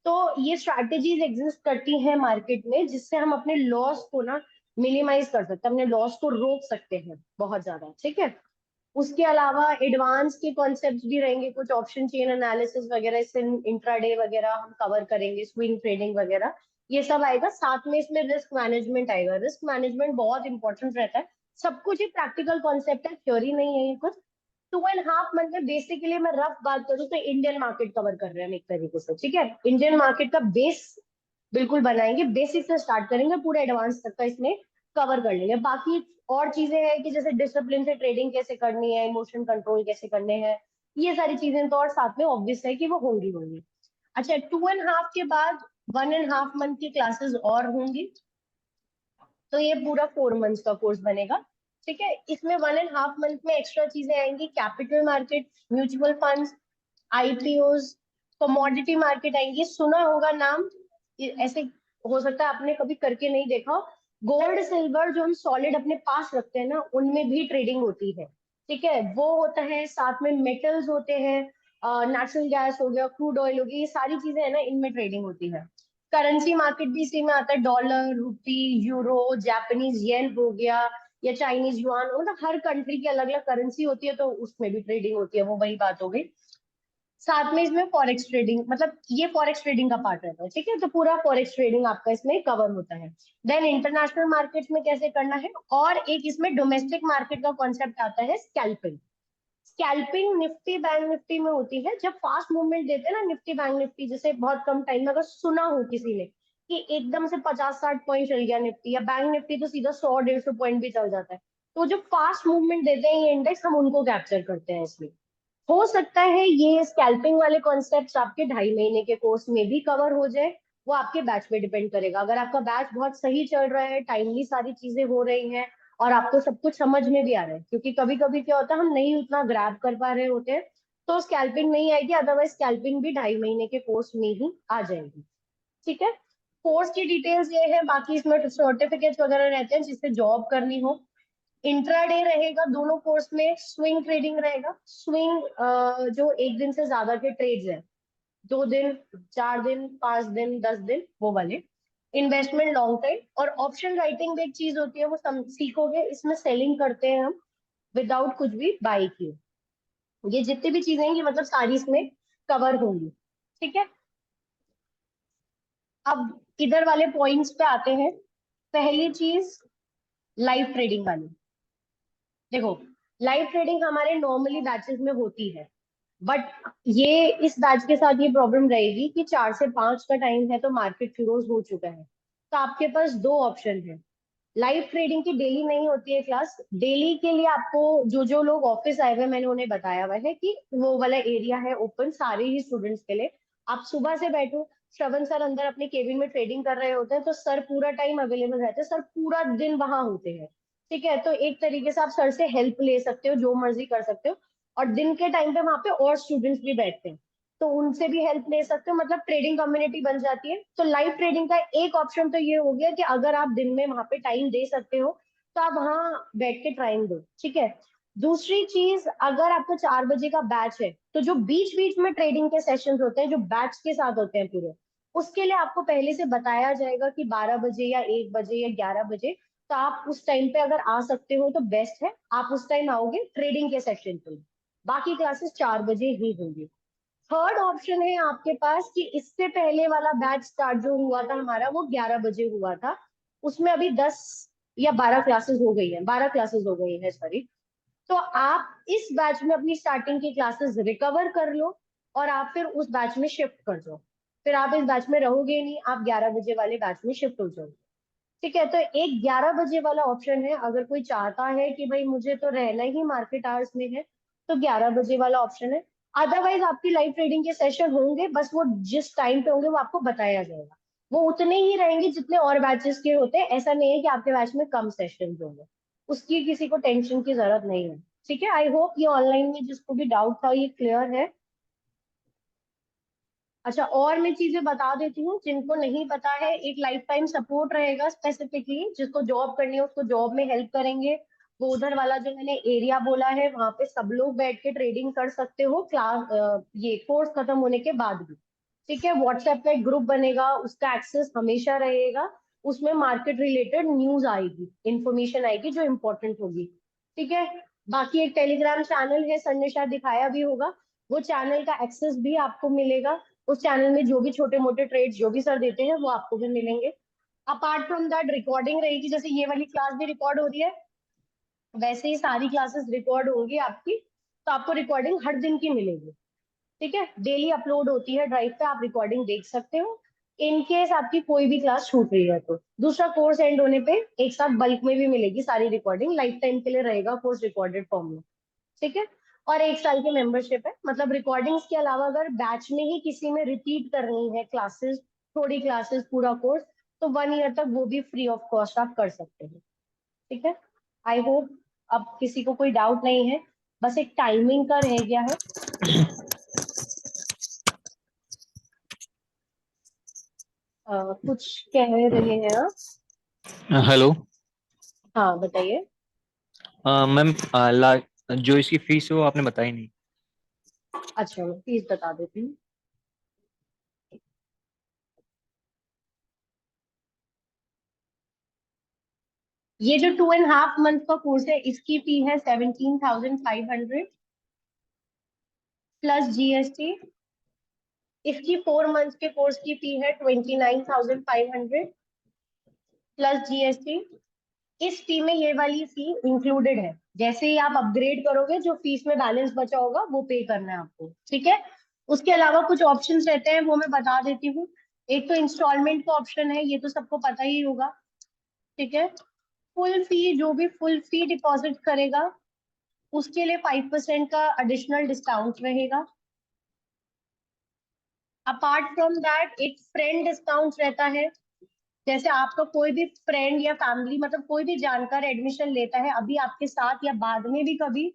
तो ये स्ट्रैटेजीज एग्जिस्ट करती हैं मार्केट में, जिससे हम अपने लॉस को ना मिनिमाइज कर सकते हैं, अपने लॉस को रोक सकते हैं बहुत ज्यादा, ठीक है। उसके अलावा एडवांस के कॉन्सेप्ट्स भी रहेंगे कुछ, ऑप्शन चेन एनालिसिस वगैरह, इससे इंट्राडे वगैरह हम कवर करेंगे, स्विंग ट्रेडिंग वगैरह, ये सब आएगा। साथ में इसमें रिस्क मैनेजमेंट आएगा, रिस्क मैनेजमेंट बहुत इंपॉर्टेंट रहता है। सब कुछ ही प्रैक्टिकल कॉन्सेप्ट है, थ्योरी नहीं है ये कुछ। 2.5 मंथ में बेसिकली मैं रफ बात करूँ तो इंडियन मार्केट कवर कर रहे हैं हम एक तरीके से, ठीक है। इंडियन मार्केट का बेस बिल्कुल बनाएंगे, बेसिक से स्टार्ट करेंगे, पूरा एडवांस तक का इसमें कवर कर लेंगे। बाकी और चीजें हैं कि जैसे डिसिप्लिन से ट्रेडिंग कैसे करनी है, इमोशन कंट्रोल कैसे करने हैं, ये सारी चीजें तो और साथ में ऑब्वियस है कि वो होंगी होंगी। अच्छा, 2.5 के बाद 1.5 मंथ की क्लासेस और होंगी, तो ये पूरा 4 मंथ्स का कोर्स बनेगा, ठीक है। इसमें 1.5 मंथ में एक्स्ट्रा चीजें आएंगी, capital market, mutual funds, IPOs, commodity market आएंगी, सुना होगा नाम, ऐसे हो सकता है आपने कभी करके नहीं देखा। गोल्ड सिल्वर जो हम सॉलिड अपने पास रखते हैं ना, उनमें भी ट्रेडिंग होती है, ठीक है, वो होता है। साथ में मेटल्स होते हैं, नेचुरल गैस हो गया, क्रूड ऑयल हो गया, ये सारी चीजें है ना, इनमें ट्रेडिंग होती है। करेंसी मार्केट भी इसी में आता है, डॉलर, रुपी, यूरो, जापानीज येन हो गया, या चाइनीज युआन, मतलब हर कंट्री की अलग अलग करेंसी होती है, तो उसमें भी ट्रेडिंग होती है, वो वही बात हो गई। साथ में इसमें फॉरेक्स ट्रेडिंग, मतलब ये फॉरेक्स ट्रेडिंग का पार्ट रहता है, ठीक है, तो पूरा फॉरेक्स ट्रेडिंग आपका इसमें कवर होता है। देन इंटरनेशनल मार्केट्स में कैसे करना है, और एक इसमें डोमेस्टिक मार्केट का कॉन्सेप्ट आता है, scalping. Scalping Nifty bank Nifty में होती है, जब फास्ट मूवमेंट देते हैं ना निफ्टी बैंक निफ्टी, जैसे बहुत कम टाइम में, अगर सुना हो किसी ने कि एकदम से 50-60 पॉइंट चल गया निफ्टी, या बैंक निफ्टी तो सीधा 100-150 पॉइंट भी चल जाता है, तो जो फास्ट मूवमेंट देते हैं ये इंडेक्स, हम उनको कैप्चर करते हैं इसमें। हो सकता है ये स्कैल्पिंग वाले कॉन्सेप्ट्स आपके 2.5 महीने के कोर्स में भी कवर हो जाए, वो आपके बैच पे डिपेंड करेगा। अगर आपका बैच बहुत सही चल रहा है, टाइमली सारी चीजें हो रही हैं, और आपको सब कुछ समझ में भी आ रहा है, क्योंकि कभी कभी क्या होता है हम नहीं उतना ग्रैब कर पा रहे होते हैं, तो स्कैल्पिंग नहीं आएगी, अदरवाइज स्कैल्पिंग भी 2.5 महीने के कोर्स में ही आ जाएगी, ठीक है। कोर्स की डिटेल्स ये है, बाकी इसमें सर्टिफिकेट्स वगैरह रहते हैं जिससे जॉब करनी हो। इंट्राडे रहेगा दोनों कोर्स में, स्विंग ट्रेडिंग रहेगा, स्विंग जो एक दिन से ज्यादा के ट्रेड्स हैं, 2 दिन, 4 दिन, 5 दिन, 10 दिन, वो वाले। इन्वेस्टमेंट लॉन्ग टाइम, और ऑप्शन राइटिंग भी एक चीज होती है, वो सीखोगे, इसमें सेलिंग करते हैं हम विदाउट कुछ भी बाई किए। ये जितनी भी चीजें हैं ये मतलब सारी इसमें कवर होंगी, ठीक है। अब इधर वाले पॉइंट्स पे आते हैं। पहली चीज लाइव ट्रेडिंग वाली। देखो, लाइव ट्रेडिंग हमारे नॉर्मली बैचेस में होती है, बट ये इस बैच के साथ ये प्रॉब्लम रहेगी कि 4 से 5 का टाइम है तो मार्केट क्लोज हो चुका है। तो आपके पास दो ऑप्शन है। लाइव ट्रेडिंग की डेली नहीं होती है क्लास। डेली के लिए आपको जो जो लोग ऑफिस आए हुए, मैंने उन्हें बताया हुआ है कि वो वाला एरिया है ओपन सारे ही स्टूडेंट्स के लिए। आप सुबह से बैठो, श्रवण सर अंदर अपने केबिन में ट्रेडिंग कर रहे होते हैं, तो सर पूरा टाइम अवेलेबल रहते हैं, सर पूरा दिन वहां होते हैं। ठीक है, तो एक तरीके से आप सर से हेल्प ले सकते हो, जो मर्जी कर सकते हो। और दिन के टाइम पे वहां पे और स्टूडेंट्स भी बैठते हैं, तो उनसे भी हेल्प ले सकते हो, मतलब ट्रेडिंग कम्युनिटी बन जाती है। तो लाइव ट्रेडिंग का एक ऑप्शन तो ये हो गया कि अगर आप दिन में वहां पे टाइम दे सकते हो तो आप वहां बैठ के ट्राइंग दो। ठीक है, दूसरी चीज, अगर आपको 4 बजे का बैच है तो जो बीच बीच में ट्रेडिंग के सेशंस होते हैं जो बैच के साथ होते हैं पूरे, उसके लिए आपको पहले से बताया जाएगा कि 12 बजे या 1 बजे या 11 बजे। तो आप उस टाइम पे अगर आ सकते हो तो बेस्ट है, आप उस टाइम आओगे ट्रेडिंग के सेशन पे। बाकी क्लासेस 4 बजे ही होंगी। थर्ड ऑप्शन है आपके पास कि इससे पहले वाला बैच स्टार्ट जो हुआ था हमारा वो 11 बजे हुआ था, उसमें अभी 10 या 12 क्लासेस हो गई है, 12 क्लासेस हो गई है, सॉरी। तो आप इस बैच में अपनी स्टार्टिंग की क्लासेस रिकवर कर लो और आप फिर उस बैच में शिफ्ट कर जाओ। फिर आप इस बैच में रहोगे नहीं, आप 11 बजे वाले बैच में शिफ्ट हो जाओगे। ठीक है, तो एक 11 बजे वाला ऑप्शन है, अगर कोई चाहता है कि भाई मुझे तो रहना ही मार्केट आवर्स में है तो 11 बजे वाला ऑप्शन है। अदरवाइज आपकी लाइव ट्रेडिंग के सेशन होंगे, बस वो जिस टाइम पे होंगे वो आपको बताया जाएगा। वो उतने ही रहेंगे जितने और बैचेस के होते हैं, ऐसा नहीं है कि आपके बैच में कम सेशन होंगे। उसकी किसी को टेंशन की जरूरत नहीं है। ठीक है, आई होप ये ऑनलाइन में जिसको भी डाउट था ये क्लियर है। अच्छा, और मैं चीजें बता देती हूँ जिनको नहीं पता है। एक लाइफ टाइम सपोर्ट रहेगा स्पेसिफिकली, जिसको जॉब करनी है उसको जॉब में हेल्प करेंगे। वो उधर वाला जो मैंने एरिया बोला है वहां पे सब लोग बैठ के ट्रेडिंग कर सकते हो क्लास, ये कोर्स खत्म होने के बाद भी। ठीक है, व्हाट्सएप पे एक ग्रुप बनेगा, उसका एक्सेस हमेशा रहेगा। उसमें मार्केट रिलेटेड न्यूज आएगी, इंफॉर्मेशन आएगी जो इम्पोर्टेंट होगी। ठीक है, बाकी एक टेलीग्राम चैनल है, सर ने शायद दिखाया भी होगा, वो चैनल का एक्सेस भी आपको मिलेगा। उस चैनल में जो भी छोटे मोटे ट्रेड्स जो भी सर देते हैं वो आपको भी मिलेंगे। अपार्ट फ्रॉम दैट रिकॉर्डिंग रहेगी, जैसे ये वाली क्लास भी रिकॉर्ड हो रही है वैसे ही सारी क्लासेस रिकॉर्ड होगी आपकी। तो आपको रिकॉर्डिंग हर दिन की मिलेगी। ठीक है, डेली अपलोड होती है ड्राइव पे, आप रिकॉर्डिंग देख सकते हो। इन केस आपकी कोई भी क्लास छूट रही है तो दूसरा कोर्स एंड होने पे एक साथ बल्क में भी मिलेगी सारी रिकॉर्डिंग, लाइफ टाइम के लिए रहेगा कोर्स रिकॉर्डेड फॉर्म में। ठीक है, और 1 साल की मेंबरशिप है, मतलब रिकॉर्डिंग्स के अलावा अगर बैच में ही किसी में रिपीट करनी है क्लासेस, थोड़ी क्लासेस पूरा कोर्स, तो 1 ईयर तक वो भी फ्री ऑफ कॉस्ट आप कर सकते हैं। ठीक है, आई होप अब किसी को कोई डाउट नहीं है, बस एक टाइमिंग का रह गया है। कुछ कह रहे हैं आप? हेलो। हाँ बताइए। मैम, जो इसकी फीस है वो आपने बताई नहीं। अच्छा, मैं फीस बता देती हूँ। ये जो 2.5 मंथ का कोर्स है इसकी फी है 17,500 प्लस जीएसटी। इसकी 4 मंथ के कोर्स की फी है 29,500 प्लस जीएसटी। इस फी में ये वाली फी इंक्लूडेड है, जैसे ही आप अपग्रेड करोगे जो फीस में बैलेंस बचा होगा वो पे करना है आपको। ठीक है, उसके अलावा कुछ ऑप्शंस रहते हैं वो मैं बता देती हूँ। एक तो इंस्टॉलमेंट का ऑप्शन है, ये तो सबको पता ही होगा। ठीक है, फुल फी, जो भी फुल फी डिपॉजिट करेगा उसके लिए 5% का एडिशनल डिस्काउंट रहेगा। अपार्ट फ्रॉम दैट एक फ्रेंड डिस्काउंट रहता है, जैसे आपका कोई भी फ्रेंड या फैमिली, मतलब कोई भी जानकार एडमिशन लेता है अभी आपके साथ या बाद में भी कभी,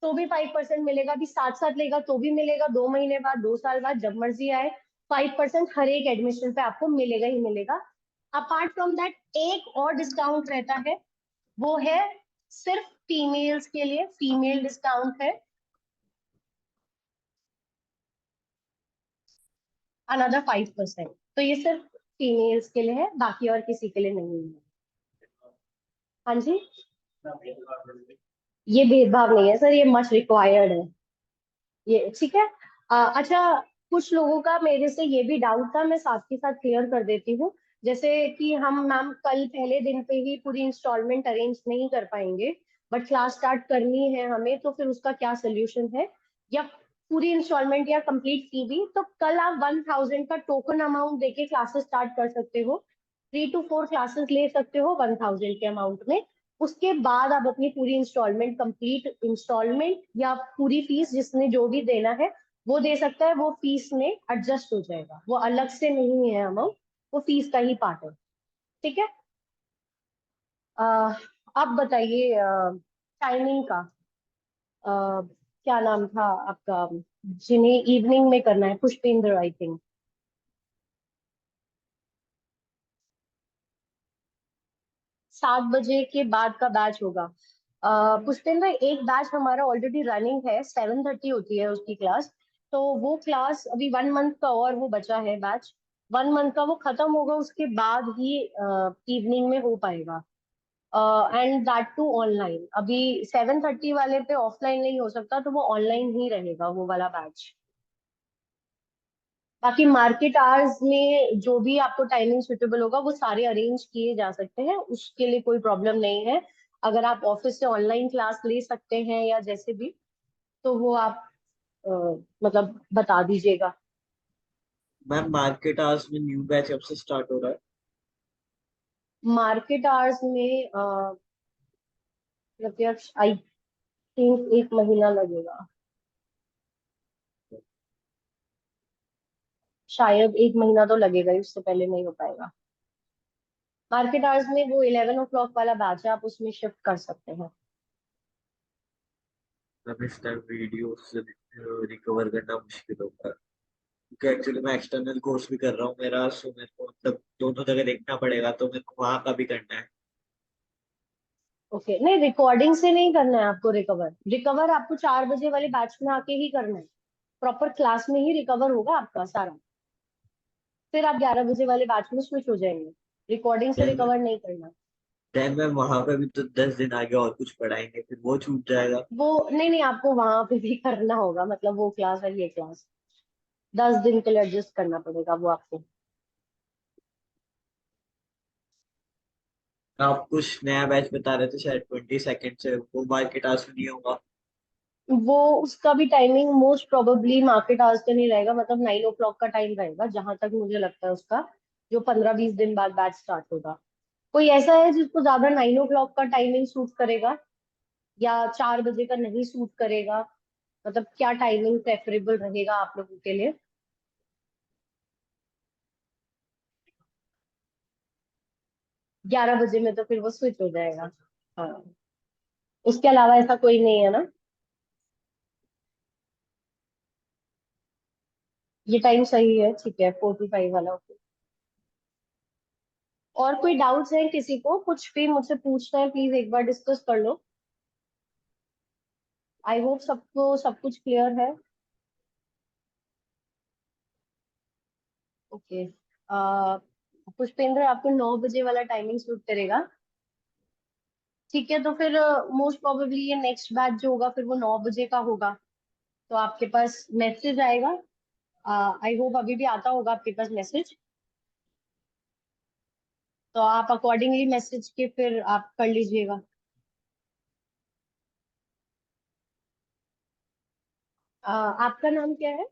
तो भी 5% मिलेगा। अभी साथ साथ लेगा तो भी मिलेगा, 2 महीने बाद, 2 साल बाद, जब मर्जी आए 5% हर एक एडमिशन पे आपको मिलेगा ही मिलेगा। अपार्ट फ्रॉम दैट एक और डिस्काउंट रहता है, वो है सिर्फ फीमेल्स के लिए, फीमेल डिस्काउंट है, अनदर 5%। तो ये सिर्फ फीमेल्स के लिए है, बाकी और किसी के लिए नहीं है। हाँ जी, ये भेदभाव नहीं है सर, ये मस्ट रिक्वायर्ड है ये। ठीक है, अच्छा, कुछ लोगों का मेरे से ये भी डाउट था, मैं साथ के साथ क्लियर कर देती हूँ। जैसे कि हम मैम कल पहले दिन पे ही पूरी इंस्टॉलमेंट अरेंज नहीं कर पाएंगे, बट क्लास स्टार्ट करनी है हमें, तो फिर उसका क्या सोल्यूशन है? या पूरी इंस्टॉलमेंट या कंप्लीट की भी तो कल आप 1000 का टोकन अमाउंट देके क्लासेस स्टार्ट कर सकते हो, 3 to 4 क्लासेस ले सकते हो 1000 के अमाउंट में। उसके बाद आप अपनी पूरी इंस्टॉलमेंट, कंप्लीट इंस्टॉलमेंट या पूरी फीस जिसने जो भी देना है वो दे सकता है, वो फीस में एडजस्ट हो जाएगा, वो अलग से नहीं है अमाउंट, वो फीस का ही पार्ट है। ठीक है। आप बताइए टाइमिंग का। क्या नाम था आपका, जिन्हें इवनिंग में करना है? Pushpendra I think. 7 बजे के बाद का बैच होगा। पुष्पेंद्र, एक बैच हमारा ऑलरेडी रनिंग है, 7:30 होती है उसकी क्लास। तो वो क्लास अभी 1 मंथ का और वो बचा है बैच, 1 मंथ का वो खत्म होगा, उसके बाद ही इवनिंग में हो पाएगा। And that too online. अभी 7:30 वाले पे ऑफलाइन नहीं हो सकता, तो वो ऑनलाइन ही रहेगा वो वाला बैच। बाकी मार्केट आवर्स में जो भी आपको टाइमिंग सुटेबल होगा वो सारे अरेंज किए जा सकते हैं, उसके लिए कोई प्रॉब्लम नहीं है। अगर आप ऑफिस से ऑनलाइन क्लास ले सकते हैं या जैसे भी, तो वो आप अ, मतलब बता दीजिएगा। मैम मार्केट आवर्स में न्यू बैच अब से स्टार्ट हो रहा है? मार्केट आवर्स में प्रत्यक्ष आई थिंक 1 महीना लगेगा, शायद 1 महीना तो लगेगा ही, उससे पहले नहीं हो पाएगा। मार्केट आवर्स में वो 11 o'clock वाला बैच है, आप उसमें शिफ्ट कर सकते हैं। मैम इस टाइम वीडियो से रिकवर करना मुश्किल होगा, क्योंकि एक्चुअली मैं एक्सटर्नल कोर्स भी कर रहा हूँ मेरा, सो मेरे को मतलब दोनों जगह देखना पड़ेगा, तो मेरे को वहाँ का भी करना है। ओके, नहीं रिकॉर्डिंग से नहीं करना है आपको रिकवर। रिकवर आपको 4 बजे वाले बैच में आके ही करना है, प्रॉपर क्लास में ही रिकवर होगा आपका सारा। फिर आप 11 बजे वाले बैच में स्विच हो जाएंगे, रिकॉर्डिंग से देन रिकवर नहीं करना। देन मैम वहाँ पे भी तो 10 दिन आगे और कुछ पढ़ाएंगे, फिर वो छूट जाएगा। वो नहीं नहीं, आपको वहां पे भी करना होगा, मतलब वो क्लास और ये क्लास 10 दिन के लिए एडजस्ट करना पड़ेगा वो आपको। आप कुछ नया बैच बता रहे थे शायद 22 से, वो मार्केट आवर्स में नहीं होगा? वो उसका भी timing most probably market hours का नहीं रहेगा, मतलब 9 o'clock का टाइम रहेगा जहां तक मुझे लगता है उसका, जो 15-20 दिन बाद बैच स्टार्ट होगा। कोई ऐसा है जिसको ज्यादा 9 o'clock का टाइमिंग सूट करेगा, या 4 बजे का नहीं सूट करेगा? मतलब क्या टाइमिंग प्रेफरेबल रहेगा आप लोगों के लिए? 11 बजे में तो फिर वो स्विच हो जाएगा। हाँ, उसके अलावा ऐसा कोई नहीं है ना? ये टाइम सही है, ठीक है, 4 to 5 वाला। ओके। और कोई डाउट्स हैं किसी को, कुछ भी मुझसे पूछना है प्लीज एक बार डिस्कस कर लो। आई होप सबको सब कुछ क्लियर है। ओके। पुष्पेंद्र, आपको 9 बजे वाला टाइमिंग सूट करेगा? ठीक है, तो फिर मोस्ट प्रोबेबली ये नेक्स्ट बैच जो होगा फिर वो 9 बजे का होगा। तो आपके पास मैसेज आएगा, आई होप अभी भी आता होगा आपके पास मैसेज, तो आप अकॉर्डिंगली मैसेज के फिर आप कर लीजिएगा। आपका नाम क्या है?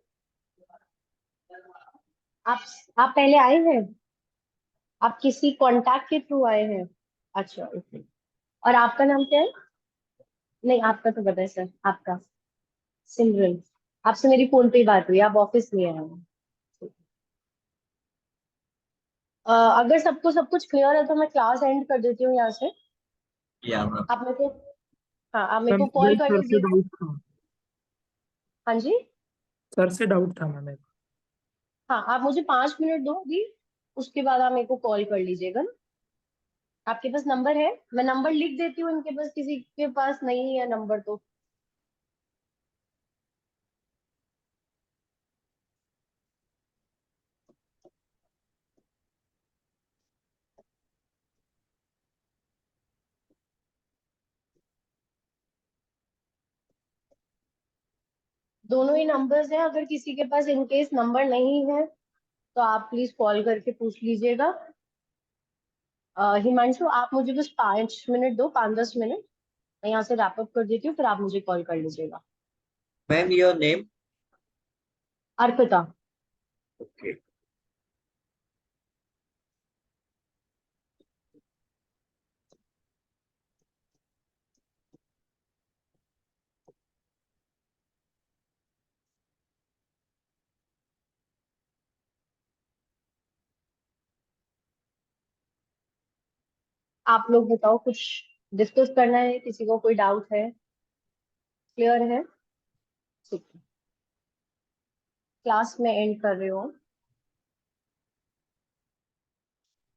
आप आप पहले आए हैं? आप किसी कांटेक्ट के थ्रू आए हैं? अच्छा, ओके। और आपका नाम क्या है? नहीं, आपका तो पता है सर, आपका? सिमरन। आपसे मेरी फोन पे ही बात हुई, आप ऑफिस नहीं आए हैं। अगर सबको सब कुछ क्लियर है तो मैं क्लास एंड कर देती हूँ यहाँ से। या मैम। आप मेरे को, हाँ आप मेरे मैम को मुझे कॉल एक कर सर से लीजिएगा। डाउट था। हाँ जी। सर से डाउट था मैम एक। हाँ, आप मुझे 5 मिनट दो अभी, उसके बाद आप मेरे को कॉल कर लीजिएगा ना। आपके पास नंबर है? मैं नंबर लिख देती हूँ, इनके पास किसी के पास नहीं है नंबर तो। दोनों ही नंबर्स हैं, अगर किसी के पास इनकेस नंबर नहीं है तो आप प्लीज कॉल करके पूछ लीजिएगा। हिमांशु, आप मुझे बस 5 मिनट दो, 5-10 मिनट, मैं यहाँ से रैप अप कर देती हूँ, फिर आप मुझे कॉल कर लीजिएगा। Ma'am your name? Arpita. Okay. आप लोग बताओ, कुछ डिस्कस करना है, किसी को कोई डाउट है? क्लियर है? ठीक है, क्लास में एंड कर रही हूँ।